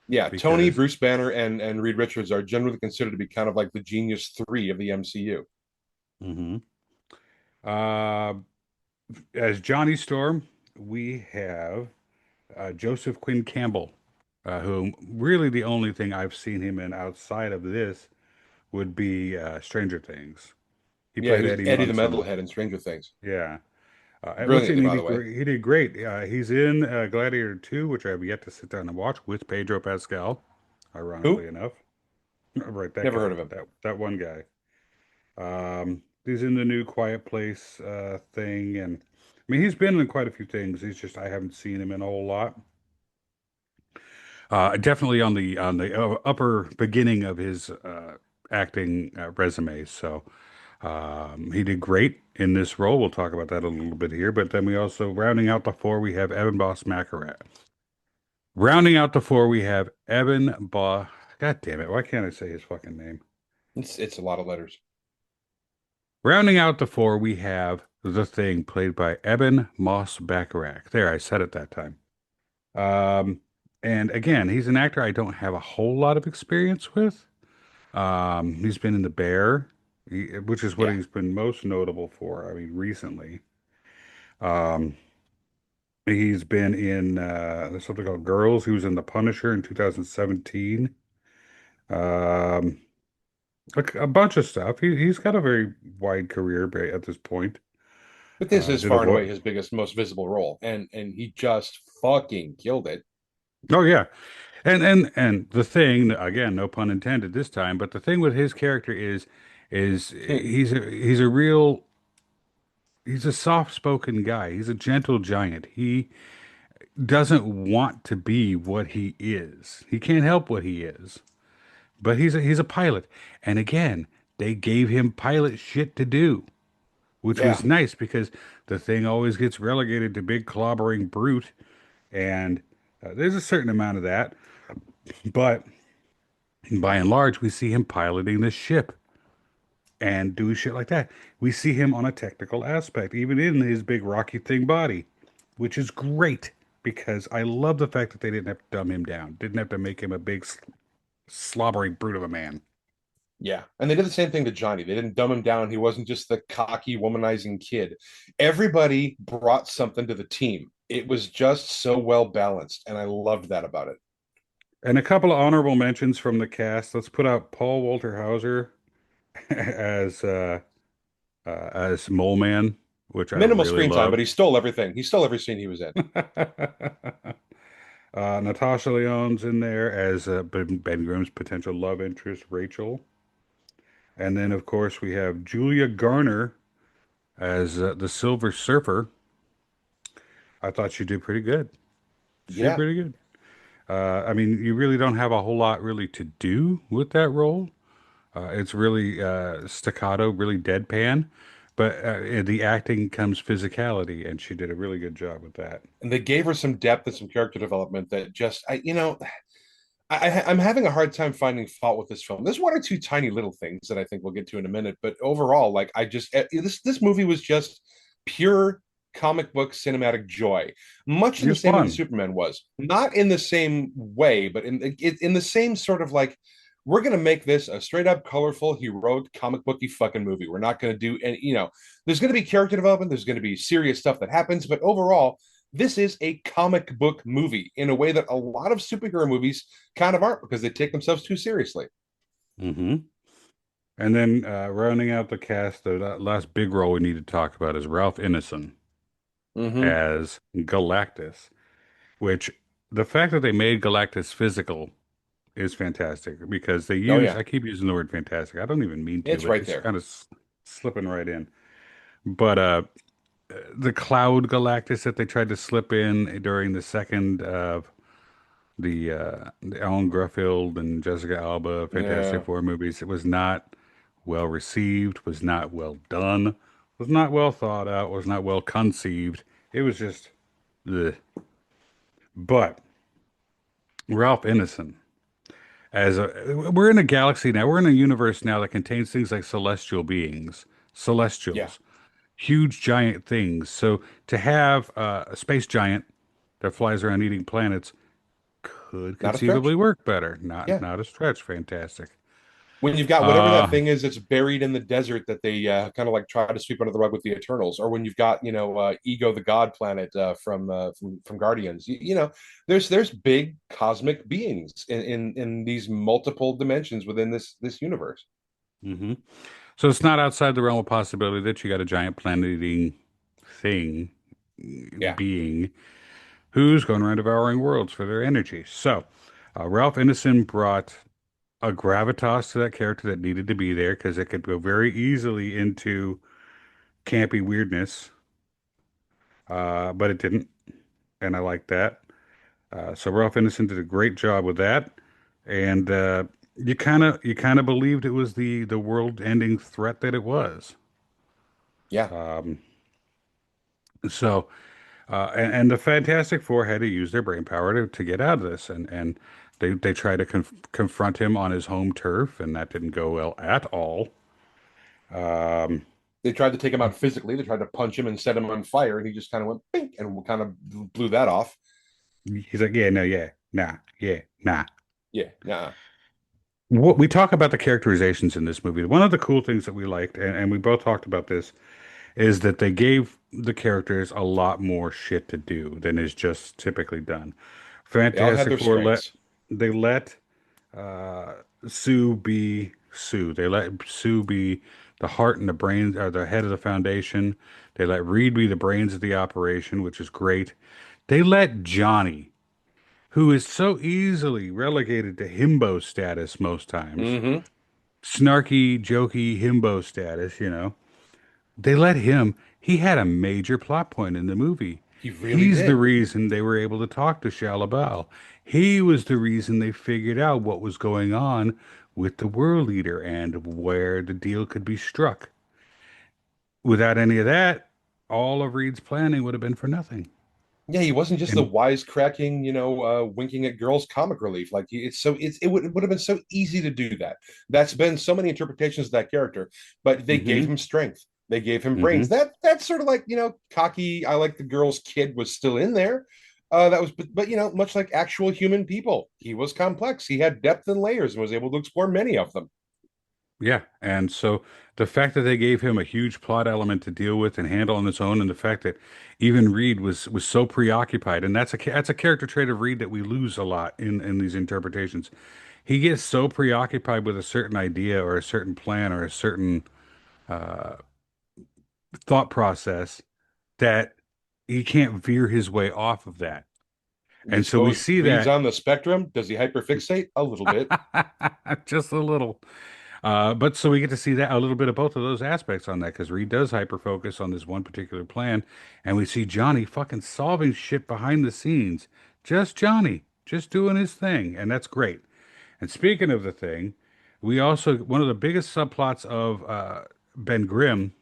[SPEAKER 2] yeah. Tony,
[SPEAKER 1] Because,
[SPEAKER 2] Bruce Banner, and Reed Richards are generally considered to be kind of like the genius three of the MCU.
[SPEAKER 1] hmm uh, as Johnny Storm, we have Joseph Quinn Campbell, who really the only thing I've seen him in outside of this would be Stranger Things. He
[SPEAKER 2] Yeah, he
[SPEAKER 1] played
[SPEAKER 2] was
[SPEAKER 1] Eddie
[SPEAKER 2] Eddie the
[SPEAKER 1] Munson.
[SPEAKER 2] Metalhead in Stranger Things.
[SPEAKER 1] Yeah. Which
[SPEAKER 2] Brilliantly,
[SPEAKER 1] he
[SPEAKER 2] by the
[SPEAKER 1] did
[SPEAKER 2] way.
[SPEAKER 1] great. He did great. He's in Gladiator 2, which I have yet to sit down and watch with Pedro Pascal, ironically
[SPEAKER 2] Who?
[SPEAKER 1] enough. Right, that
[SPEAKER 2] Never heard
[SPEAKER 1] guy,
[SPEAKER 2] of him.
[SPEAKER 1] that one guy. He's in the new Quiet Place thing, and I mean he's been in quite a few things. He's just I haven't seen him in a whole lot. Definitely on the upper beginning of his acting resume. So he did great in this role. We'll talk about that a little bit here. But then we also rounding out the four, we have Evan Boss Macarat. Rounding out the four, we have Evan Boss. God damn it! Why can't I say his fucking name?
[SPEAKER 2] It's a lot of letters.
[SPEAKER 1] Rounding out the four, we have the Thing, played by Eben Moss Bacharach. There, I said it that time. Um, and again, he's an actor I don't have a whole lot of experience with. He's been in The Bear, which is what
[SPEAKER 2] Yeah.
[SPEAKER 1] he's been most notable for. I mean, recently. Um, he's been in there's something called Girls. He was in The Punisher in 2017. Um, a bunch of stuff. He's got a very wide career at this point.
[SPEAKER 2] But this is
[SPEAKER 1] Did a
[SPEAKER 2] far and
[SPEAKER 1] voice.
[SPEAKER 2] away his biggest, most visible role, and he just fucking killed it.
[SPEAKER 1] Oh yeah. And the thing, again, no pun intended this time, but the thing with his character is he's a soft-spoken guy. He's a gentle giant. He doesn't want to be what he is. He can't help what he is. But he's a pilot. And again, they gave him pilot shit to do, which
[SPEAKER 2] Yeah.
[SPEAKER 1] was nice because the thing always gets relegated to big clobbering brute, and there's a certain amount of that. But by and large, we see him piloting the ship and do shit like that. We see him on a technical aspect, even in his big rocky thing body, which is great because I love the fact that they didn't have to dumb him down, didn't have to make him a big slobbering brute of a man.
[SPEAKER 2] Yeah. And they did the same thing to Johnny. They didn't dumb him down. He wasn't just the cocky, womanizing kid. Everybody brought something to the team. It was just so well balanced, and I loved that about it.
[SPEAKER 1] And a couple of honorable mentions from the cast. Let's put out Paul Walter Hauser as Mole Man, which I
[SPEAKER 2] Minimal
[SPEAKER 1] really
[SPEAKER 2] screen time, but
[SPEAKER 1] loved.
[SPEAKER 2] he stole everything. He stole every scene he was in.
[SPEAKER 1] Natasha Lyonne's in there as Ben Grimm's potential love interest, Rachel. And then, of course, we have Julia Garner as the Silver Surfer. I thought she did pretty good. She did
[SPEAKER 2] Yeah.
[SPEAKER 1] pretty good. I mean, you really don't have a whole lot really to do with that role. It's really staccato, really deadpan, but in the acting comes physicality, and she did a really good job with that.
[SPEAKER 2] And they gave her some depth and some character development that just, I'm having a hard time finding fault with this film. There's one or two tiny little things that I think we'll get to in a minute, but overall, like this movie was just pure comic book cinematic joy, much
[SPEAKER 1] It
[SPEAKER 2] in the
[SPEAKER 1] was
[SPEAKER 2] same way the
[SPEAKER 1] fun.
[SPEAKER 2] Superman was. Not in the same way, but in the same sort of like we're gonna make this a straight up colorful heroic comic booky fucking movie. We're not gonna do any, there's gonna be character development, there's gonna be serious stuff that happens, but overall this is a comic book movie in a way that a lot of superhero movies kind of aren't because they take themselves too seriously.
[SPEAKER 1] hmm And then rounding out the cast, the last big role we need to talk about is Ralph Ineson
[SPEAKER 2] Mm-hmm.
[SPEAKER 1] as Galactus, which the fact that they made Galactus physical is fantastic because they
[SPEAKER 2] Oh
[SPEAKER 1] use,
[SPEAKER 2] yeah,
[SPEAKER 1] I keep using the word fantastic. I don't even mean to,
[SPEAKER 2] it's
[SPEAKER 1] but
[SPEAKER 2] right
[SPEAKER 1] it's
[SPEAKER 2] there.
[SPEAKER 1] kind of slipping right in. But the Cloud Galactus that they tried to slip in during the second of the Alan Garfield and Jessica Alba Fantastic
[SPEAKER 2] Yeah.
[SPEAKER 1] Four movies, it was not well received, was not well done, was not well thought out, was not well conceived. It was just, ugh. But Ralph Ineson, we're in a galaxy now, we're in a universe now that contains things like celestial beings,
[SPEAKER 2] Yeah.
[SPEAKER 1] celestials, huge giant things. So to have a space giant that flies around eating planets could
[SPEAKER 2] Not a
[SPEAKER 1] conceivably
[SPEAKER 2] stretch.
[SPEAKER 1] work better. Not
[SPEAKER 2] Yeah.
[SPEAKER 1] not a stretch. Fantastic.
[SPEAKER 2] When you've got whatever that
[SPEAKER 1] Uh
[SPEAKER 2] thing is that's buried in the desert that they kind of like try to sweep under the rug with the Eternals, or when you've got Ego the God planet from Guardians, there's big cosmic beings in these multiple dimensions within this universe.
[SPEAKER 1] hmm So it's not outside the realm of possibility that you got a giant planet-eating thing
[SPEAKER 2] Yeah,
[SPEAKER 1] being who's going around devouring worlds for their energy. So Ralph Ineson brought a gravitas to that character that needed to be there because it could go very easily into campy weirdness, but it didn't, and I like that. So Ralph Ineson did a great job with that, and you kind of believed it was the world-ending threat that it was.
[SPEAKER 2] yeah.
[SPEAKER 1] Um, so and the Fantastic Four had to use their brain power to get out of this, and they tried to confront him on his home turf, and that didn't go well at all. Um,
[SPEAKER 2] They tried to take him out physically. They tried to punch him and set him on fire, and he just kind of went pink and kind of blew that off.
[SPEAKER 1] he's like, yeah, no, yeah, nah, yeah, nah.
[SPEAKER 2] Yeah, nah.
[SPEAKER 1] What we talk about the characterizations in this movie. One of the cool things that we liked, and we both talked about this, is that they gave the characters a lot more shit to do than is just typically done.
[SPEAKER 2] They all had
[SPEAKER 1] Fantastic
[SPEAKER 2] their
[SPEAKER 1] Four
[SPEAKER 2] strengths.
[SPEAKER 1] they let uh, Sue be Sue. They let Sue be the heart and the brains, or the head of the foundation. They let Reed be the brains of the operation, which is great. They let Johnny, who is so easily relegated to himbo status most times,
[SPEAKER 2] Mm-hmm.
[SPEAKER 1] snarky, jokey himbo status, they let him. He had a major plot point in the movie.
[SPEAKER 2] He really
[SPEAKER 1] He's the
[SPEAKER 2] did.
[SPEAKER 1] reason they were able to talk to Shalabal. He was the reason they figured out what was going on with the world leader and where the deal could be struck. Without any of that, all of Reed's planning would have been for nothing.
[SPEAKER 2] Yeah, he wasn't just the
[SPEAKER 1] And
[SPEAKER 2] wisecracking, winking at girls comic relief. Like it would have been so easy to do that. That's been so many interpretations of that character, but they gave
[SPEAKER 1] hmm
[SPEAKER 2] him strength. They gave him brains.
[SPEAKER 1] hmm
[SPEAKER 2] That's sort of like cocky. I like the girls kid was still in there. That was, but much like actual human people, he was complex. He had depth and layers and was able to explore many of them.
[SPEAKER 1] Yeah, and so the fact that they gave him a huge plot element to deal with and handle on his own, and the fact that even Reed was so preoccupied, and that's a character trait of Reed that we lose a lot in these interpretations. He gets so preoccupied with a certain idea or a certain plan or a certain thought process that he can't veer his way off of that.
[SPEAKER 2] You
[SPEAKER 1] And so we
[SPEAKER 2] suppose
[SPEAKER 1] see
[SPEAKER 2] Reed's
[SPEAKER 1] that
[SPEAKER 2] on the spectrum? Does he hyperfixate? A little bit.
[SPEAKER 1] just a little. But so we get to see that a little bit of both of those aspects on that because Reed does hyper focus on this one particular plan, and we see Johnny fucking solving shit behind the scenes. Just Johnny, just doing his thing, and that's great. And speaking of the thing, we also one of the biggest subplots of Ben Grimm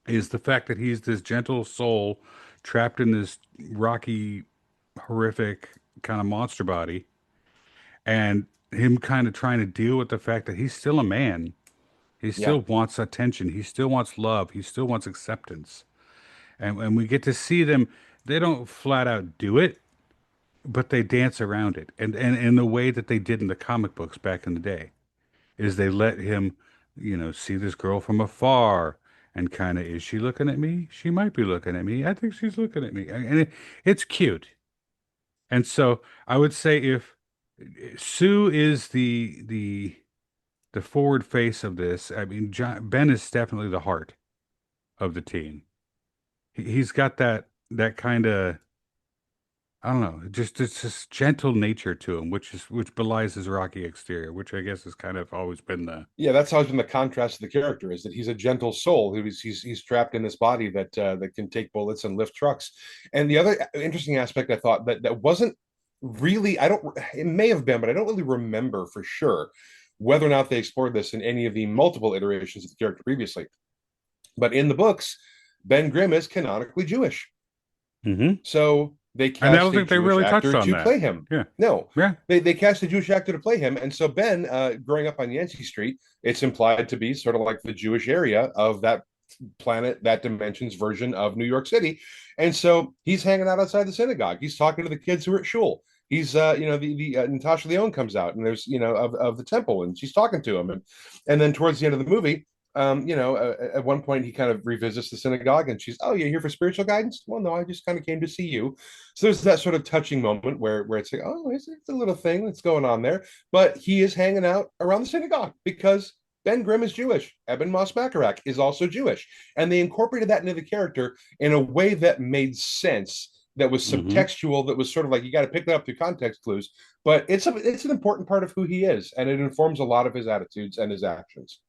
[SPEAKER 1] is the fact that he's this gentle soul trapped in this rocky, horrific kind of monster body, and him kind of trying to deal with the fact that he's still a man. He
[SPEAKER 2] Yeah.
[SPEAKER 1] still wants attention. He still wants love. He still wants acceptance. And we get to see them. They don't flat out do it, but they dance around it. And in the way that they did in the comic books back in the day, is they let him, see this girl from afar and kind of, is she looking at me? She might be looking at me. I think she's looking at me. And it's cute. And so I would say if Sue is the the forward face of this. I mean, Ben is definitely the heart of the team. He's got that kind of, I don't know, just it's this gentle nature to him, which belies his rocky exterior, which I guess has kind of always been the.
[SPEAKER 2] Yeah, that's always been the contrast of the character is that he's a gentle soul he's trapped in this body that can take bullets and lift trucks. And the other interesting aspect I thought that wasn't really, I don't, it may have been, but I don't really remember for sure whether or not they explored this in any of the multiple iterations of the character previously. But in the books, Ben Grimm is canonically Jewish.
[SPEAKER 1] Mm-hmm.
[SPEAKER 2] So they
[SPEAKER 1] And I don't
[SPEAKER 2] cast a
[SPEAKER 1] think they
[SPEAKER 2] Jewish
[SPEAKER 1] really touched
[SPEAKER 2] actor
[SPEAKER 1] on
[SPEAKER 2] to
[SPEAKER 1] that.
[SPEAKER 2] play him.
[SPEAKER 1] Yeah.
[SPEAKER 2] No,
[SPEAKER 1] Yeah.
[SPEAKER 2] they cast a Jewish actor to play him. And so Ben, growing up on Yancey Street, it's implied to be sort of like the Jewish area of that planet, that dimension's version of New York City. And so he's hanging out outside the synagogue. He's talking to the kids who are at shul. He's the Natasha Lyonne comes out and there's of the temple and she's talking to him and then towards the end of the movie at one point he kind of revisits the synagogue and she's, oh, you're here for spiritual guidance? Well, no, I just kind of came to see you. So there's that sort of touching moment where it's like, oh, it's a little thing that's going on there. But he is hanging out around the synagogue because Ben Grimm is Jewish. Eben Moss-Bacharach is also Jewish. And they incorporated that into the character in a way that made sense, that was subtextual, that was sort of like you got to pick that up through context clues. But it's an important part of who he is, and it informs a lot of his attitudes and his actions.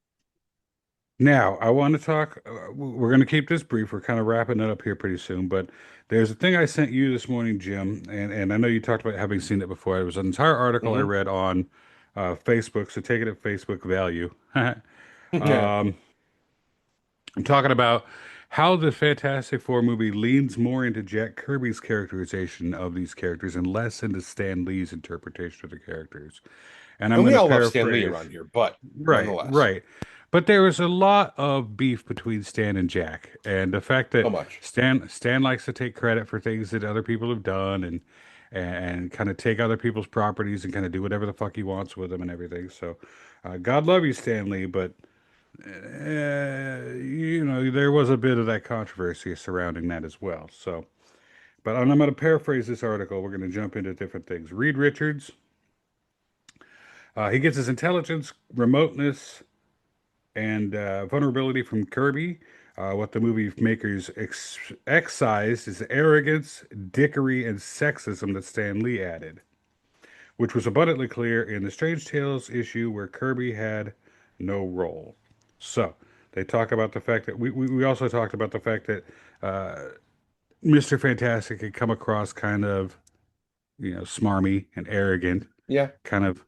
[SPEAKER 1] Now, I want to talk. We're going to keep this brief. We're kind of wrapping it up here pretty soon. But there's a thing I sent you this morning, Jim, and I know you talked about having seen it before. It was an entire article I read on Facebook, so take it at Facebook value.
[SPEAKER 2] Yeah.
[SPEAKER 1] I'm talking about how the Fantastic Four movie leans more into Jack Kirby's characterization of these characters and less into Stan Lee's interpretation of the characters. And I'm
[SPEAKER 2] And we
[SPEAKER 1] going to
[SPEAKER 2] all love Stan Lee
[SPEAKER 1] paraphrase.
[SPEAKER 2] around here, but
[SPEAKER 1] Right,
[SPEAKER 2] nonetheless,
[SPEAKER 1] right. But there was a lot of beef between Stan and Jack, and the fact
[SPEAKER 2] so
[SPEAKER 1] that
[SPEAKER 2] much.
[SPEAKER 1] Stan likes to take credit for things that other people have done, and kind of take other people's properties and kind of do whatever the fuck he wants with them and everything. So, God love you, Stan Lee, but there was a bit of that controversy surrounding that as well. So, but I'm going to paraphrase this article. We're going to jump into different things. Reed Richards, he gets his intelligence, remoteness, and vulnerability from Kirby. What the movie makers excised is arrogance, dickery, and sexism that Stan Lee added, which was abundantly clear in the Strange Tales issue where Kirby had no role. So they talk about the fact that we also talked about the fact that Mr. Fantastic had come across kind of smarmy and arrogant,
[SPEAKER 2] Yeah.
[SPEAKER 1] kind of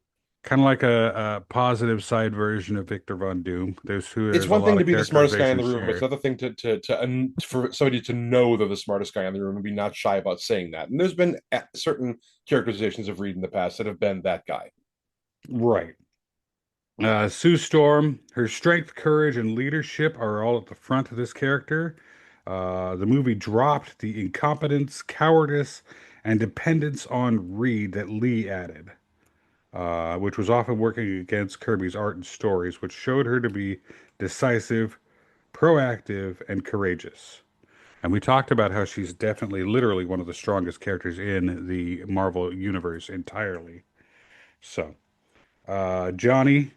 [SPEAKER 1] like a positive side version of Victor Von Doom.
[SPEAKER 2] It's
[SPEAKER 1] There's a
[SPEAKER 2] one
[SPEAKER 1] lot
[SPEAKER 2] thing to
[SPEAKER 1] of
[SPEAKER 2] be the smartest guy in the
[SPEAKER 1] characterization
[SPEAKER 2] room. It's
[SPEAKER 1] here.
[SPEAKER 2] another thing for somebody to know they're the smartest guy in the room and be not shy about saying that. And there's been certain characterizations of Reed in the past that have been that guy.
[SPEAKER 1] Right. Sue Storm, her strength, courage, and leadership are all at the front of this character. The movie dropped the incompetence, cowardice, and dependence on Reed that Lee added, which was often working against Kirby's art and stories, which showed her to be decisive, proactive, and courageous. And we talked about how she's definitely, literally one of the strongest characters in the Marvel universe entirely. So, Johnny,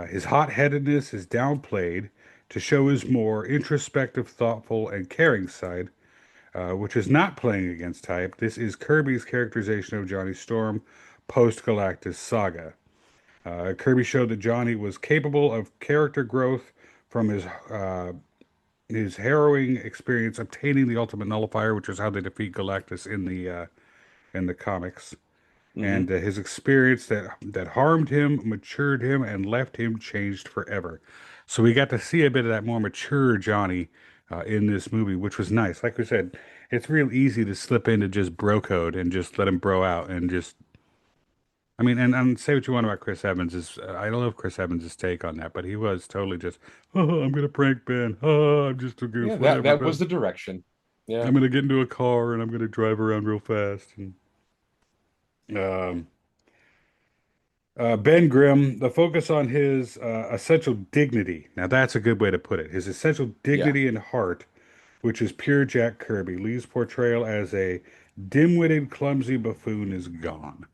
[SPEAKER 1] his hot-headedness is downplayed to show his more introspective, thoughtful, and caring side, which is not playing against type. This is Kirby's characterization of Johnny Storm post-Galactus saga. Kirby showed that Johnny was capable of character growth from his harrowing experience obtaining the Ultimate Nullifier, which is how they defeat Galactus in the comics, and his experience that harmed him, matured him, and left him changed forever. So we got to see a bit of that more mature Johnny in this movie, which was nice. Like we said, it's real easy to slip into just bro code and just let him bro out and just. I mean, and say what you want about Chris Evans is I love Chris Evans' take on that, but he was totally just, oh, I'm gonna prank Ben. Oh, I'm just a goof.
[SPEAKER 2] Yeah,
[SPEAKER 1] Whatever.
[SPEAKER 2] that was the direction. Yeah.
[SPEAKER 1] I'm gonna get into a car and I'm gonna drive around real fast. And um, Ben Grimm, the focus on his essential dignity. Now that's a good way to put it. His essential
[SPEAKER 2] Yeah.
[SPEAKER 1] dignity and heart, which is pure Jack Kirby. Lee's portrayal as a dim-witted, clumsy buffoon is gone.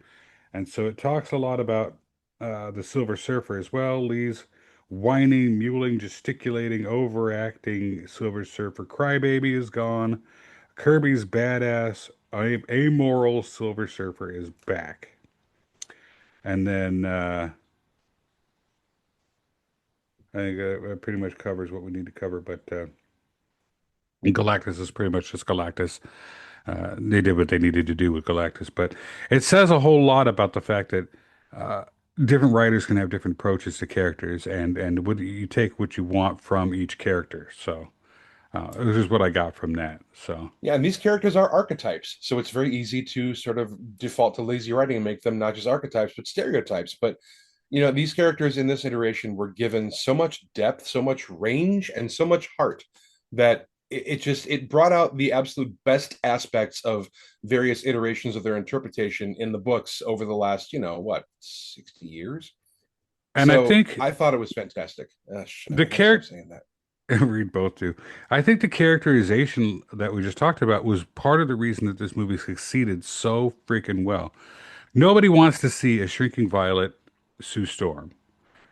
[SPEAKER 1] And so it talks a lot about the Silver Surfer as well. Lee's whining, mewling, gesticulating, overacting Silver Surfer crybaby is gone. Kirby's badass, amoral Silver Surfer is back. And then I think it pretty much covers what we need to cover. But Galactus is pretty much just Galactus. They did what they needed to do with Galactus, but it says a whole lot about the fact that uh, different writers can have different approaches to characters, and what you take what you want from each character. So this is what I got from that. So
[SPEAKER 2] Yeah, and these characters are archetypes, so it's very easy to sort of default to lazy writing and make them not just archetypes but stereotypes. But these characters in this iteration were given so much depth, so much range, and so much heart that it brought out the absolute best aspects of various iterations of their interpretation in the books over the last, 60 years.
[SPEAKER 1] and I
[SPEAKER 2] So
[SPEAKER 1] think
[SPEAKER 2] I thought it was fantastic.
[SPEAKER 1] the character
[SPEAKER 2] saying that.
[SPEAKER 1] read both too. I think the characterization that we just talked about was part of the reason that this movie succeeded so freaking well. Nobody wants to see a shrinking Violet Sue Storm.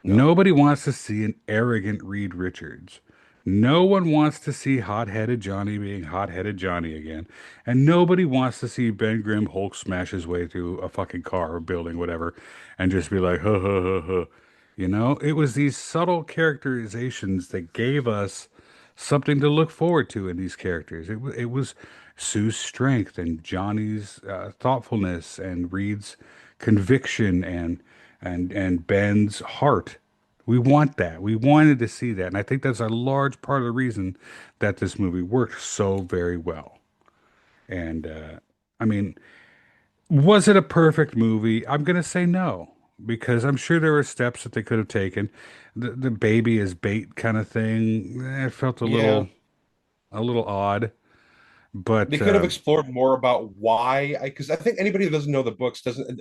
[SPEAKER 2] No.
[SPEAKER 1] Nobody wants to see an arrogant Reed Richards. No one wants to see hot-headed Johnny being hot-headed Johnny again. And nobody wants to see Ben Grimm Hulk smash his way through a fucking car or building, whatever, and just be like, huh, huh, huh, huh. It was these subtle characterizations that gave us something to look forward to in these characters. It was Sue's strength and Johnny's thoughtfulness and Reed's conviction and Ben's heart. We want that. We wanted to see that. And I think that's a large part of the reason that this movie worked so very well. And I mean, was it a perfect movie? I'm going to say no, because I'm sure there were steps that they could have taken. The baby as bait kind of thing, it felt
[SPEAKER 2] Yeah.
[SPEAKER 1] a little odd. But
[SPEAKER 2] They could have explored more about why, because I think anybody who doesn't know the books doesn't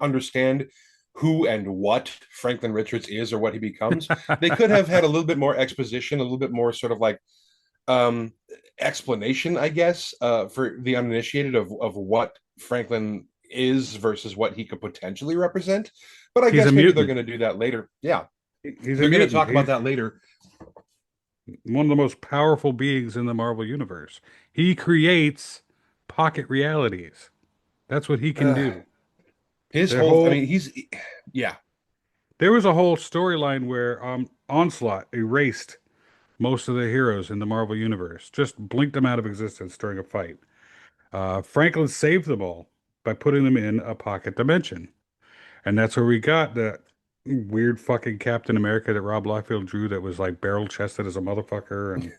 [SPEAKER 2] understand who and what Franklin Richards is or what he becomes. They could have had a little bit more exposition, a little bit more sort of like um explanation, I guess, for the uninitiated of what Franklin is versus what he could potentially represent. But I
[SPEAKER 1] he's a
[SPEAKER 2] guess maybe they're
[SPEAKER 1] mutant.
[SPEAKER 2] going to do that later. Yeah,
[SPEAKER 1] He's a
[SPEAKER 2] they're going to
[SPEAKER 1] mutant.
[SPEAKER 2] talk about
[SPEAKER 1] He's
[SPEAKER 2] that later.
[SPEAKER 1] one of the most powerful beings in the Marvel universe. He creates pocket realities. That's what he can
[SPEAKER 2] Uh,
[SPEAKER 1] do.
[SPEAKER 2] his
[SPEAKER 1] Their
[SPEAKER 2] whole, I
[SPEAKER 1] whole
[SPEAKER 2] mean, yeah,
[SPEAKER 1] There was a whole storyline where Onslaught erased most of the heroes in the Marvel universe, just blinked them out of existence during a fight. Franklin saved them all by putting them in a pocket dimension. And that's where we got that weird fucking Captain America that Rob Liefeld drew that was like barrel chested as a motherfucker and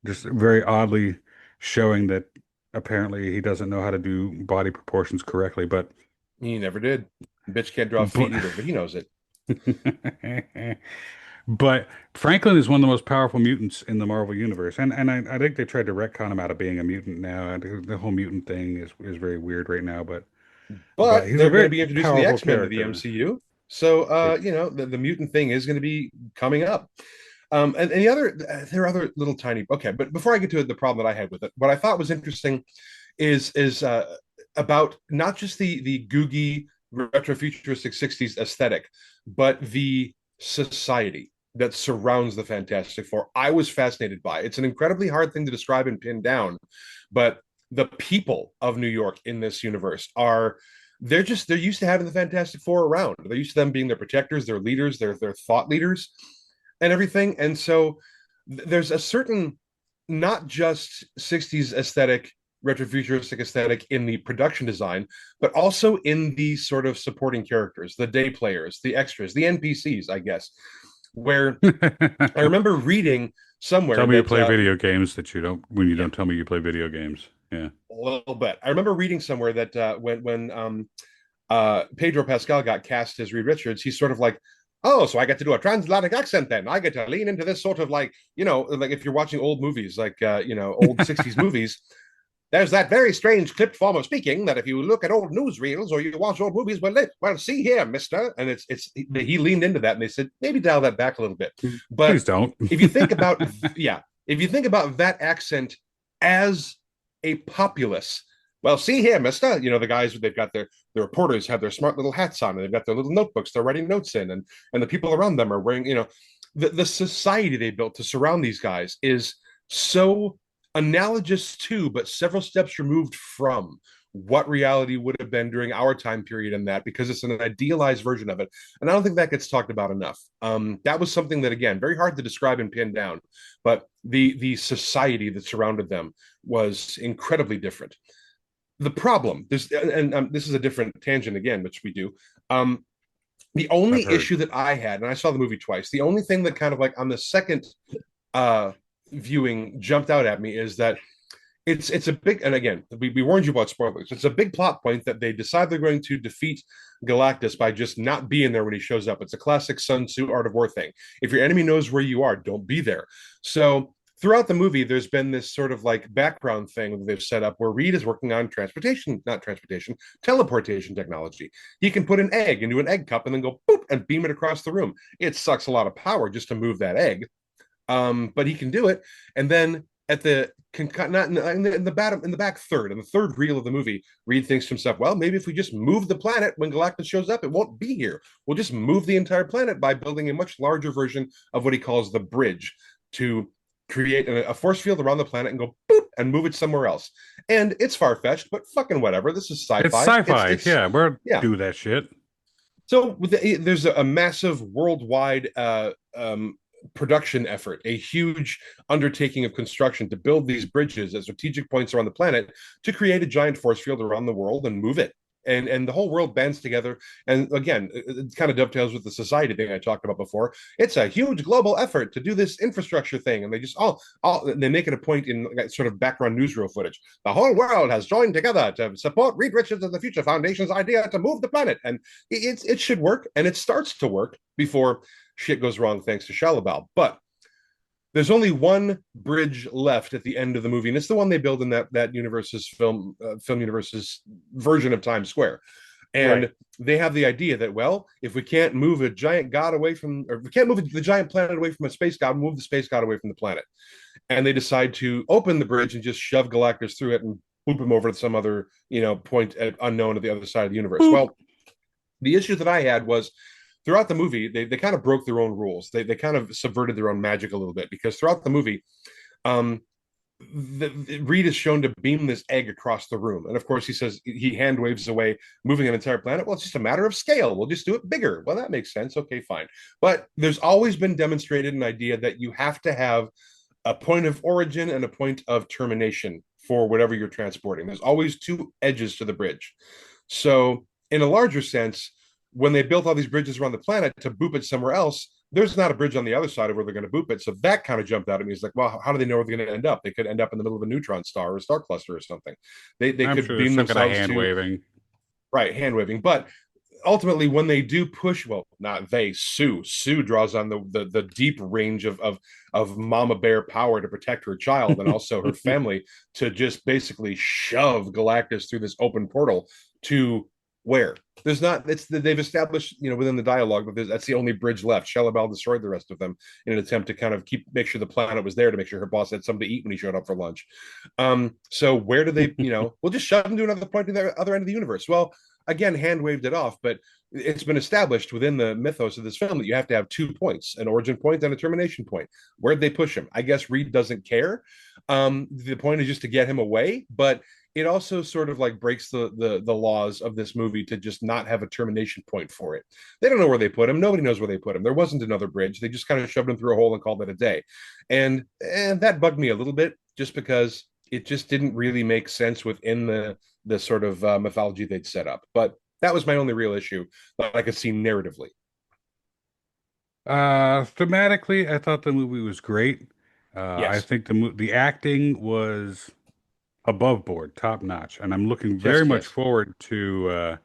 [SPEAKER 1] just very oddly showing that apparently he doesn't know how to do body proportions correctly. But
[SPEAKER 2] he never did. Bitch can't draw
[SPEAKER 1] but
[SPEAKER 2] feet either, but he knows it.
[SPEAKER 1] but Franklin is one of the most powerful mutants in the Marvel universe, and I think they tried to retcon him out of being a mutant now. The whole mutant thing is very weird right now, but
[SPEAKER 2] But
[SPEAKER 1] he's a
[SPEAKER 2] they're going to
[SPEAKER 1] very
[SPEAKER 2] be introducing the
[SPEAKER 1] powerful
[SPEAKER 2] X-Men to the
[SPEAKER 1] character.
[SPEAKER 2] MCU. So,
[SPEAKER 1] It-
[SPEAKER 2] the mutant thing is going to be coming up. And the other, there are other little tiny. Okay, but before I get to the problem that I had with it, what I thought was interesting is about not just the googie retrofuturistic '60s aesthetic, but the society that surrounds the Fantastic Four. I was fascinated by. It's an incredibly hard thing to describe and pin down, but the people of New York in this universe are they're used to having the Fantastic Four around. They're used to them being their protectors, their leaders, their thought leaders, and everything. And so there's a certain not just '60s aesthetic, retrofuturistic aesthetic in the production design, but also in the sort of supporting characters, the day players, the extras, the NPCs, I guess. Where I remember reading somewhere
[SPEAKER 1] Tell me you
[SPEAKER 2] that
[SPEAKER 1] play video games that you don't when you
[SPEAKER 2] yeah,
[SPEAKER 1] don't tell me you play video games. Yeah.
[SPEAKER 2] a little bit. I remember reading somewhere that when Pedro Pascal got cast as Reed Richards, he's sort of like, oh, so I get to do a transatlantic accent then. I get to lean into this sort of like, like if you're watching old movies, like old '60s movies, there's that very strange clipped form of speaking that if you look at old newsreels or you watch old movies, well, see here, mister. And he leaned into that and they said, maybe dial that back a little bit.
[SPEAKER 1] Please
[SPEAKER 2] But
[SPEAKER 1] don't.
[SPEAKER 2] if you think about, yeah, if you think about that accent as a populace well, see here, mister. The guys, they've got the reporters have their smart little hats on, and they've got their little notebooks they're writing notes in, and the people around them are wearing, the society they built to surround these guys is so analogous to, but several steps removed from what reality would have been during our time period in that, because it's an idealized version of it. And I don't think that gets talked about enough. That was something that, again, very hard to describe and pin down, but the society that surrounded them was incredibly different. The problem, this is a different tangent again, which we do. The
[SPEAKER 1] I've
[SPEAKER 2] only
[SPEAKER 1] heard.
[SPEAKER 2] issue that I had, and I saw the movie twice, the only thing that kind of like on the second uh viewing jumped out at me is that it's a big, and again, we warned you about spoilers. It's a big plot point that they decide they're going to defeat Galactus by just not being there when he shows up. It's a classic Sun Tzu Art of War thing. If your enemy knows where you are, don't be there. So throughout the movie, there's been this sort of like background thing that they've set up where Reed is working on teleportation technology. He can put an egg into an egg cup and then go boop and beam it across the room. It sucks a lot of power just to move that egg, but he can do it. And then at the not in the back third, in the third reel of the movie, Reed thinks to himself, well, maybe if we just move the planet when Galactus shows up, it won't be here. We'll just move the entire planet by building a much larger version of what he calls the bridge to create a force field around the planet and go boop and move it somewhere else. And it's far-fetched, but fucking whatever. This is sci-fi.
[SPEAKER 1] It's sci-fi. Yeah, we're
[SPEAKER 2] yeah.
[SPEAKER 1] do that shit.
[SPEAKER 2] So there's a massive worldwide production effort, a huge undertaking of construction to build these bridges at strategic points around the planet to create a giant force field around the world and move it. And the whole world bands together. And again, it kind of dovetails with the society thing I talked about before. It's a huge global effort to do this infrastructure thing. And they just all they make it a point in sort of background newsreel footage. The whole world has joined together to support Reed Richards and the Future Foundation's idea to move the planet. And it should work. And it starts to work before shit goes wrong thanks to Shalabal. But there's only one bridge left at the end of the movie, and it's the one they build in that universe's film universe's version of Times Square. And they have the idea that, well, if we can't move a giant god away from, or we can't move the giant planet away from a space god, move the space god away from the planet. And they decide to open the bridge and just shove Galactus through it and boop him over to some other, point unknown at the other side of the universe. Boop. Well, the issue that I had was, throughout the movie, they kind of broke their own rules. They kind of subverted their own magic a little bit, because throughout the movie, Reed is shown to beam this egg across the room. And of course, he says he hand waves away, moving an entire planet. Well, it's just a matter of scale. We'll just do it bigger. Well, that makes sense. Okay, fine. But there's always been demonstrated an idea that you have to have a point of origin and a point of termination for whatever you're transporting. There's always two edges to the bridge. So in a larger sense, when they built all these bridges around the planet to boop it somewhere else, there's not a bridge on the other side of where they're going to boop it. So that kind of jumped out at me. It's like, well, how do they know where they're going to end up? They could end up in the middle of a neutron star or a star cluster or something. They could
[SPEAKER 1] sure
[SPEAKER 2] beam
[SPEAKER 1] some kind of
[SPEAKER 2] themselves
[SPEAKER 1] hand waving.
[SPEAKER 2] Right, hand waving. But ultimately, when they do push, well, not they, Sue draws on the deep range of mama bear power to protect her child and also her family to just basically shove Galactus through this open portal to where there's not, they've established within the dialogue that that's the only bridge left. Shalabal destroyed the rest of them in an attempt to kind of make sure the planet was there, to make sure her boss had something to eat when he showed up for lunch. So where do they we'll just shove them to another point to the other end of the universe. Well, again, hand waved it off, but it's been established within the mythos of this film that you have to have 2 points, an origin point and a termination point. Where'd they push him? I guess Reed doesn't care. The point is just to get him away, but it also sort of like breaks the laws of this movie to just not have a termination point for it. They don't know where they put him. Nobody knows where they put him. There wasn't another bridge. They just kind of shoved him through a hole and called it a day. And that bugged me a little bit, just because it just didn't really make sense within the sort of mythology they'd set up. But that was my only real issue that I could see narratively.
[SPEAKER 1] Thematically, I thought the movie was great. I
[SPEAKER 2] Yes.
[SPEAKER 1] think the acting was above board, top notch, and I'm looking
[SPEAKER 2] Yes,
[SPEAKER 1] very much
[SPEAKER 2] yes.
[SPEAKER 1] forward to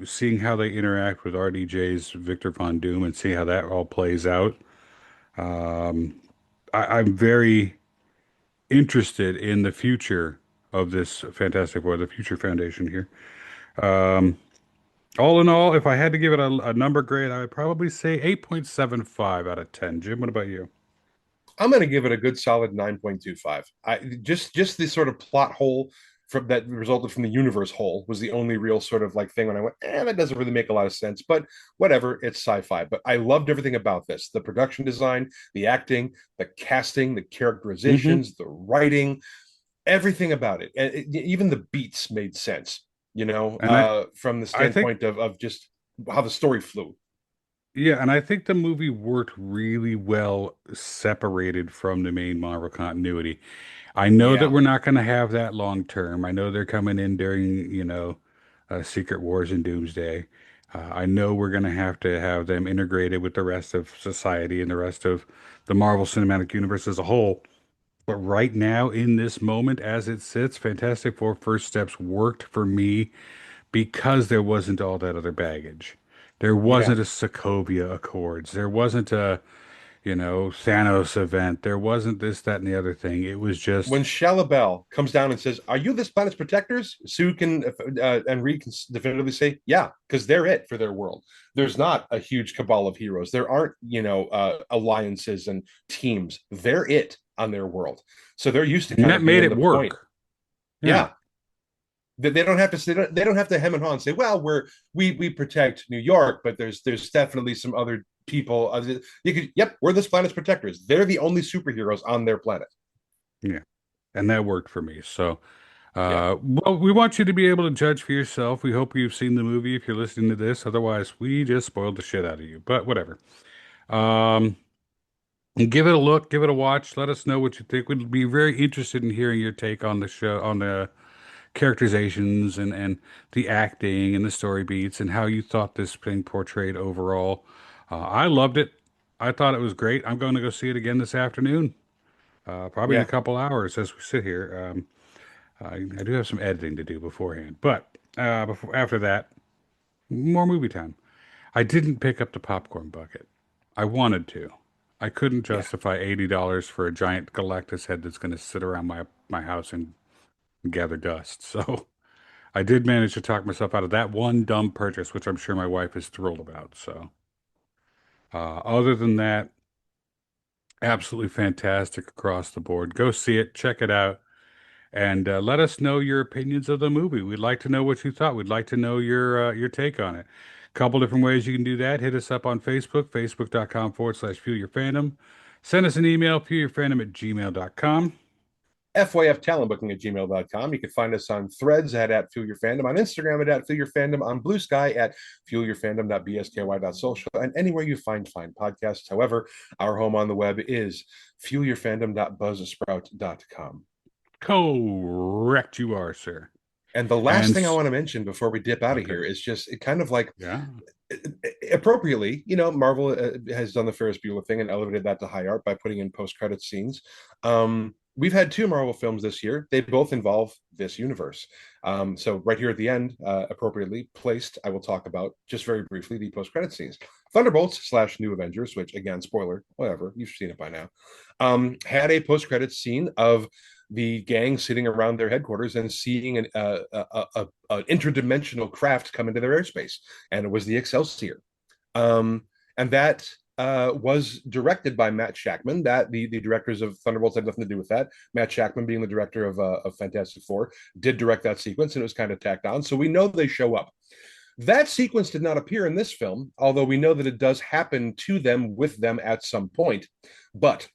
[SPEAKER 1] seeing how they interact with RDJ's Victor Von Doom and see how that all plays out. Um, I'm very interested in the future of this Fantastic Four, the Future Foundation here. Um, all in all, if I had to give it a number grade, I would probably say 8.75 out of 10. Jim, what about you?
[SPEAKER 2] I'm going to give it a good solid 9.25. I just the sort of plot hole from that resulted from the universe whole was the only real sort of like thing when I went, that doesn't really make a lot of sense, but whatever, it's sci-fi. But I loved everything about this: the production design, the acting, the casting, the characterizations, the writing, everything about it. And even the beats made sense,
[SPEAKER 1] And
[SPEAKER 2] from the
[SPEAKER 1] I think,
[SPEAKER 2] standpoint of just how the story flew.
[SPEAKER 1] yeah, and I think the movie worked really well separated from the main Marvel continuity. I know that
[SPEAKER 2] Yeah.
[SPEAKER 1] we're not going to have that long term. I know they're coming in during, Secret Wars and Doomsday. I know we're going to have them integrated with the rest of society and the rest of the Marvel Cinematic Universe as a whole. But right now, in this moment, as it sits, Fantastic Four First Steps worked for me because there wasn't all that other baggage. There
[SPEAKER 2] Yeah.
[SPEAKER 1] wasn't a Sokovia Accords. There wasn't a, Thanos event. There wasn't this, that, and the other thing. It was just,
[SPEAKER 2] When Shalabel comes down and says, "Are you this planet's protectors?" Sue can and Reed can definitively say, "Yeah," because they're it for their world. There's not a huge cabal of heroes. There aren't, alliances and teams. They're it on their world, so they're used to
[SPEAKER 1] and
[SPEAKER 2] kind
[SPEAKER 1] that
[SPEAKER 2] of
[SPEAKER 1] made
[SPEAKER 2] being
[SPEAKER 1] it
[SPEAKER 2] the point.
[SPEAKER 1] work. Yeah.
[SPEAKER 2] Yeah, they don't have to say, they don't have to hem and haw and say, "Well, we protect New York, but there's definitely some other people." You could, yep, we're this planet's protectors. They're the only superheroes on their planet.
[SPEAKER 1] Yeah. And that worked for me. So,
[SPEAKER 2] Yeah.
[SPEAKER 1] well, we want you to be able to judge for yourself. We hope you've seen the movie if you're listening to this. Otherwise, we just spoiled the shit out of you. But whatever. Um, give it a look, give it a watch. Let us know what you think. We'd be very interested in hearing your take on the show, on the characterizations and the acting and the story beats and how you thought this thing portrayed overall. I loved it. I thought it was great. I'm going to go see it again this afternoon, probably in a
[SPEAKER 2] Yeah.
[SPEAKER 1] couple hours as we sit here. I do have some editing to do beforehand, but after that, more movie time. I didn't pick up the popcorn bucket. I wanted to. I couldn't
[SPEAKER 2] Yeah.
[SPEAKER 1] justify $80 for a giant Galactus head that's going to sit around my house and gather dust. So I did manage to talk myself out of that one dumb purchase, which I'm sure my wife is thrilled about. So other than that, absolutely fantastic across the board. Go see it, check it out. And let us know your opinions of the movie. We'd like to know what you thought. We'd like to know your take on it. A couple different ways you can do that. Hit us up on Facebook, facebook.com/fuel your fandom. Send us an email, fuelyourfandom@gmail.com.
[SPEAKER 2] FYF talent booking at gmail.com. You can find us on threads at Fuel Your Fandom, on Instagram at Fuel Your Fandom, on Blue Sky at fuelyourfandom.bsky.social, and anywhere you find fine podcasts. However, our home on the web is fuelyourfandom.buzzsprout.com.
[SPEAKER 1] Correct, you are, sir.
[SPEAKER 2] And the last
[SPEAKER 1] And
[SPEAKER 2] thing I want to mention before we dip out of here is just it kind of like
[SPEAKER 1] yeah,
[SPEAKER 2] appropriately, Marvel has done the Ferris Bueller thing and elevated that to high art by putting in post-credit scenes. We've had two Marvel films this year. They both involve this universe. So right here at the end, appropriately placed, I will talk about just very briefly the post-credit scenes. Thunderbolts / New Avengers, which again, spoiler, whatever, you've seen it by now, had a post-credit scene of the gang sitting around their headquarters and seeing an interdimensional craft come into their airspace, and it was the Excelsior. And that was directed by Matt Shakman. That the directors of Thunderbolts had nothing to do with that. Matt Shakman, being the director of Fantastic Four, did direct that sequence, and it was kind of tacked on. So we know they show up. That sequence did not appear in this film, although we know that it does happen to them with them at some point. But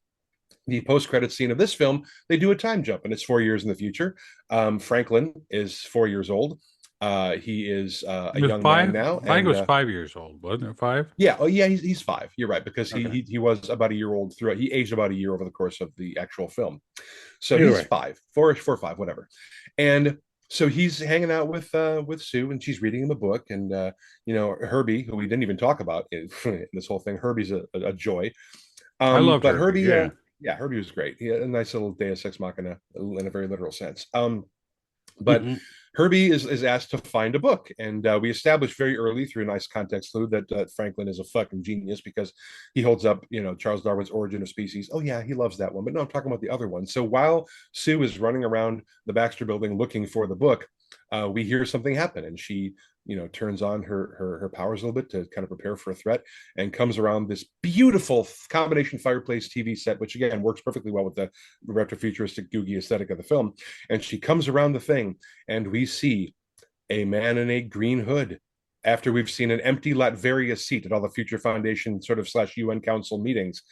[SPEAKER 2] the post-credit scene of this film, they do a time jump, and it's 4 years in the future. Franklin is 4 years old. He is a
[SPEAKER 1] it was
[SPEAKER 2] young man
[SPEAKER 1] five.
[SPEAKER 2] now,
[SPEAKER 1] I think it
[SPEAKER 2] and
[SPEAKER 1] was 5 years old, wasn't it? Five.
[SPEAKER 2] yeah, oh yeah, he's five. You're right, because
[SPEAKER 1] Okay.
[SPEAKER 2] he was about a year old throughout. He aged about a year over the course of the actual film, so
[SPEAKER 1] Either
[SPEAKER 2] he's
[SPEAKER 1] way.
[SPEAKER 2] five, four, five, whatever. And so he's hanging out with Sue, and she's reading him a book, and Herbie, who we didn't even talk about in this whole thing. Herbie's a joy.
[SPEAKER 1] I loved
[SPEAKER 2] But
[SPEAKER 1] Herbie.
[SPEAKER 2] Herbie,
[SPEAKER 1] Yeah.
[SPEAKER 2] yeah, Herbie was great. He had a nice little Deus Ex Machina in a very literal sense. But
[SPEAKER 1] Mhm.
[SPEAKER 2] Herbie is asked to find a book, and we established very early through a nice context clue that Franklin is a fucking genius because he holds up, Charles Darwin's Origin of Species. Oh yeah, he loves that one, but no, I'm talking about the other one. So while Sue is running around the Baxter Building looking for the book, we hear something happen, and she turns on her powers a little bit to kind of prepare for a threat, and comes around this beautiful combination fireplace TV set, which again works perfectly well with the retro-futuristic googie aesthetic of the film. And she comes around the thing, and we see a man in a green hood. After we've seen an empty Latveria seat at all the Future Foundation sort of / UN Council meetings,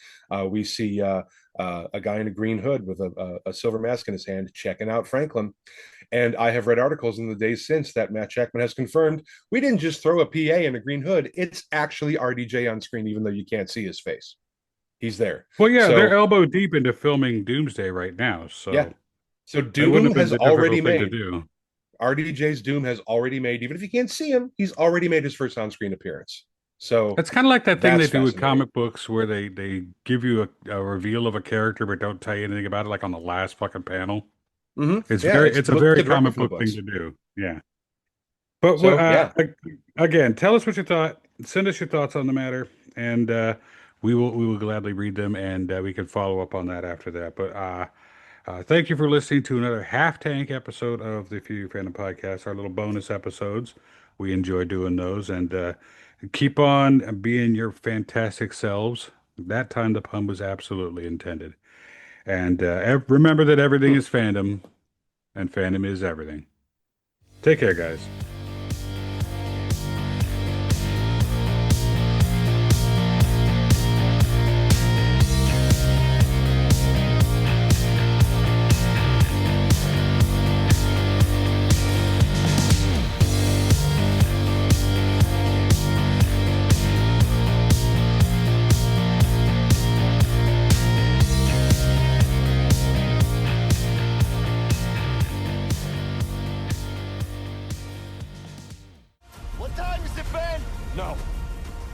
[SPEAKER 2] we see a guy in a green hood with a silver mask in his hand checking out Franklin. And I have read articles in the days since that Matt Jackman has confirmed we didn't just throw a PA in a green hood. It's actually RDJ on screen, even though you can't see his face. He's there.
[SPEAKER 1] Well, yeah,
[SPEAKER 2] So,
[SPEAKER 1] they're elbow deep into filming Doomsday right now. So
[SPEAKER 2] yeah. So
[SPEAKER 1] that wouldn't
[SPEAKER 2] Doom
[SPEAKER 1] have been
[SPEAKER 2] has
[SPEAKER 1] the difficult
[SPEAKER 2] already
[SPEAKER 1] thing to
[SPEAKER 2] made.
[SPEAKER 1] do.
[SPEAKER 2] RDJ's Doom has already made, even if you can't see him, he's already made his first on-screen appearance. So
[SPEAKER 1] It's kind of like that thing they
[SPEAKER 2] that's
[SPEAKER 1] do with
[SPEAKER 2] fascinating.
[SPEAKER 1] comic books where they give you a reveal of a character but don't tell you anything about it, like on the last fucking panel. It's
[SPEAKER 2] Yeah,
[SPEAKER 1] it's a
[SPEAKER 2] looked
[SPEAKER 1] very
[SPEAKER 2] directly
[SPEAKER 1] comic
[SPEAKER 2] from the
[SPEAKER 1] book thing
[SPEAKER 2] books.
[SPEAKER 1] to do. Yeah. But
[SPEAKER 2] So, yeah.
[SPEAKER 1] again, tell us what you thought. Send us your thoughts on the matter, and we will gladly read them, and we can follow up on that after that. But thank you for listening to another Half Tank episode of the Few Fandom Podcast. Our little bonus episodes. We enjoy doing those, and keep on being your fantastic selves. That time the pun was absolutely intended. And remember that everything is fandom, and fandom is everything. Take care, guys.
[SPEAKER 3] What time has it been? No.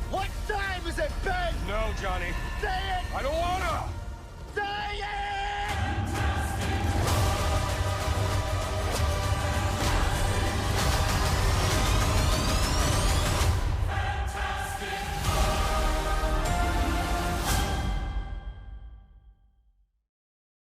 [SPEAKER 6] What time has it been?
[SPEAKER 3] No, Johnny.
[SPEAKER 6] Say it!
[SPEAKER 3] I don't wanna!
[SPEAKER 6] Say it!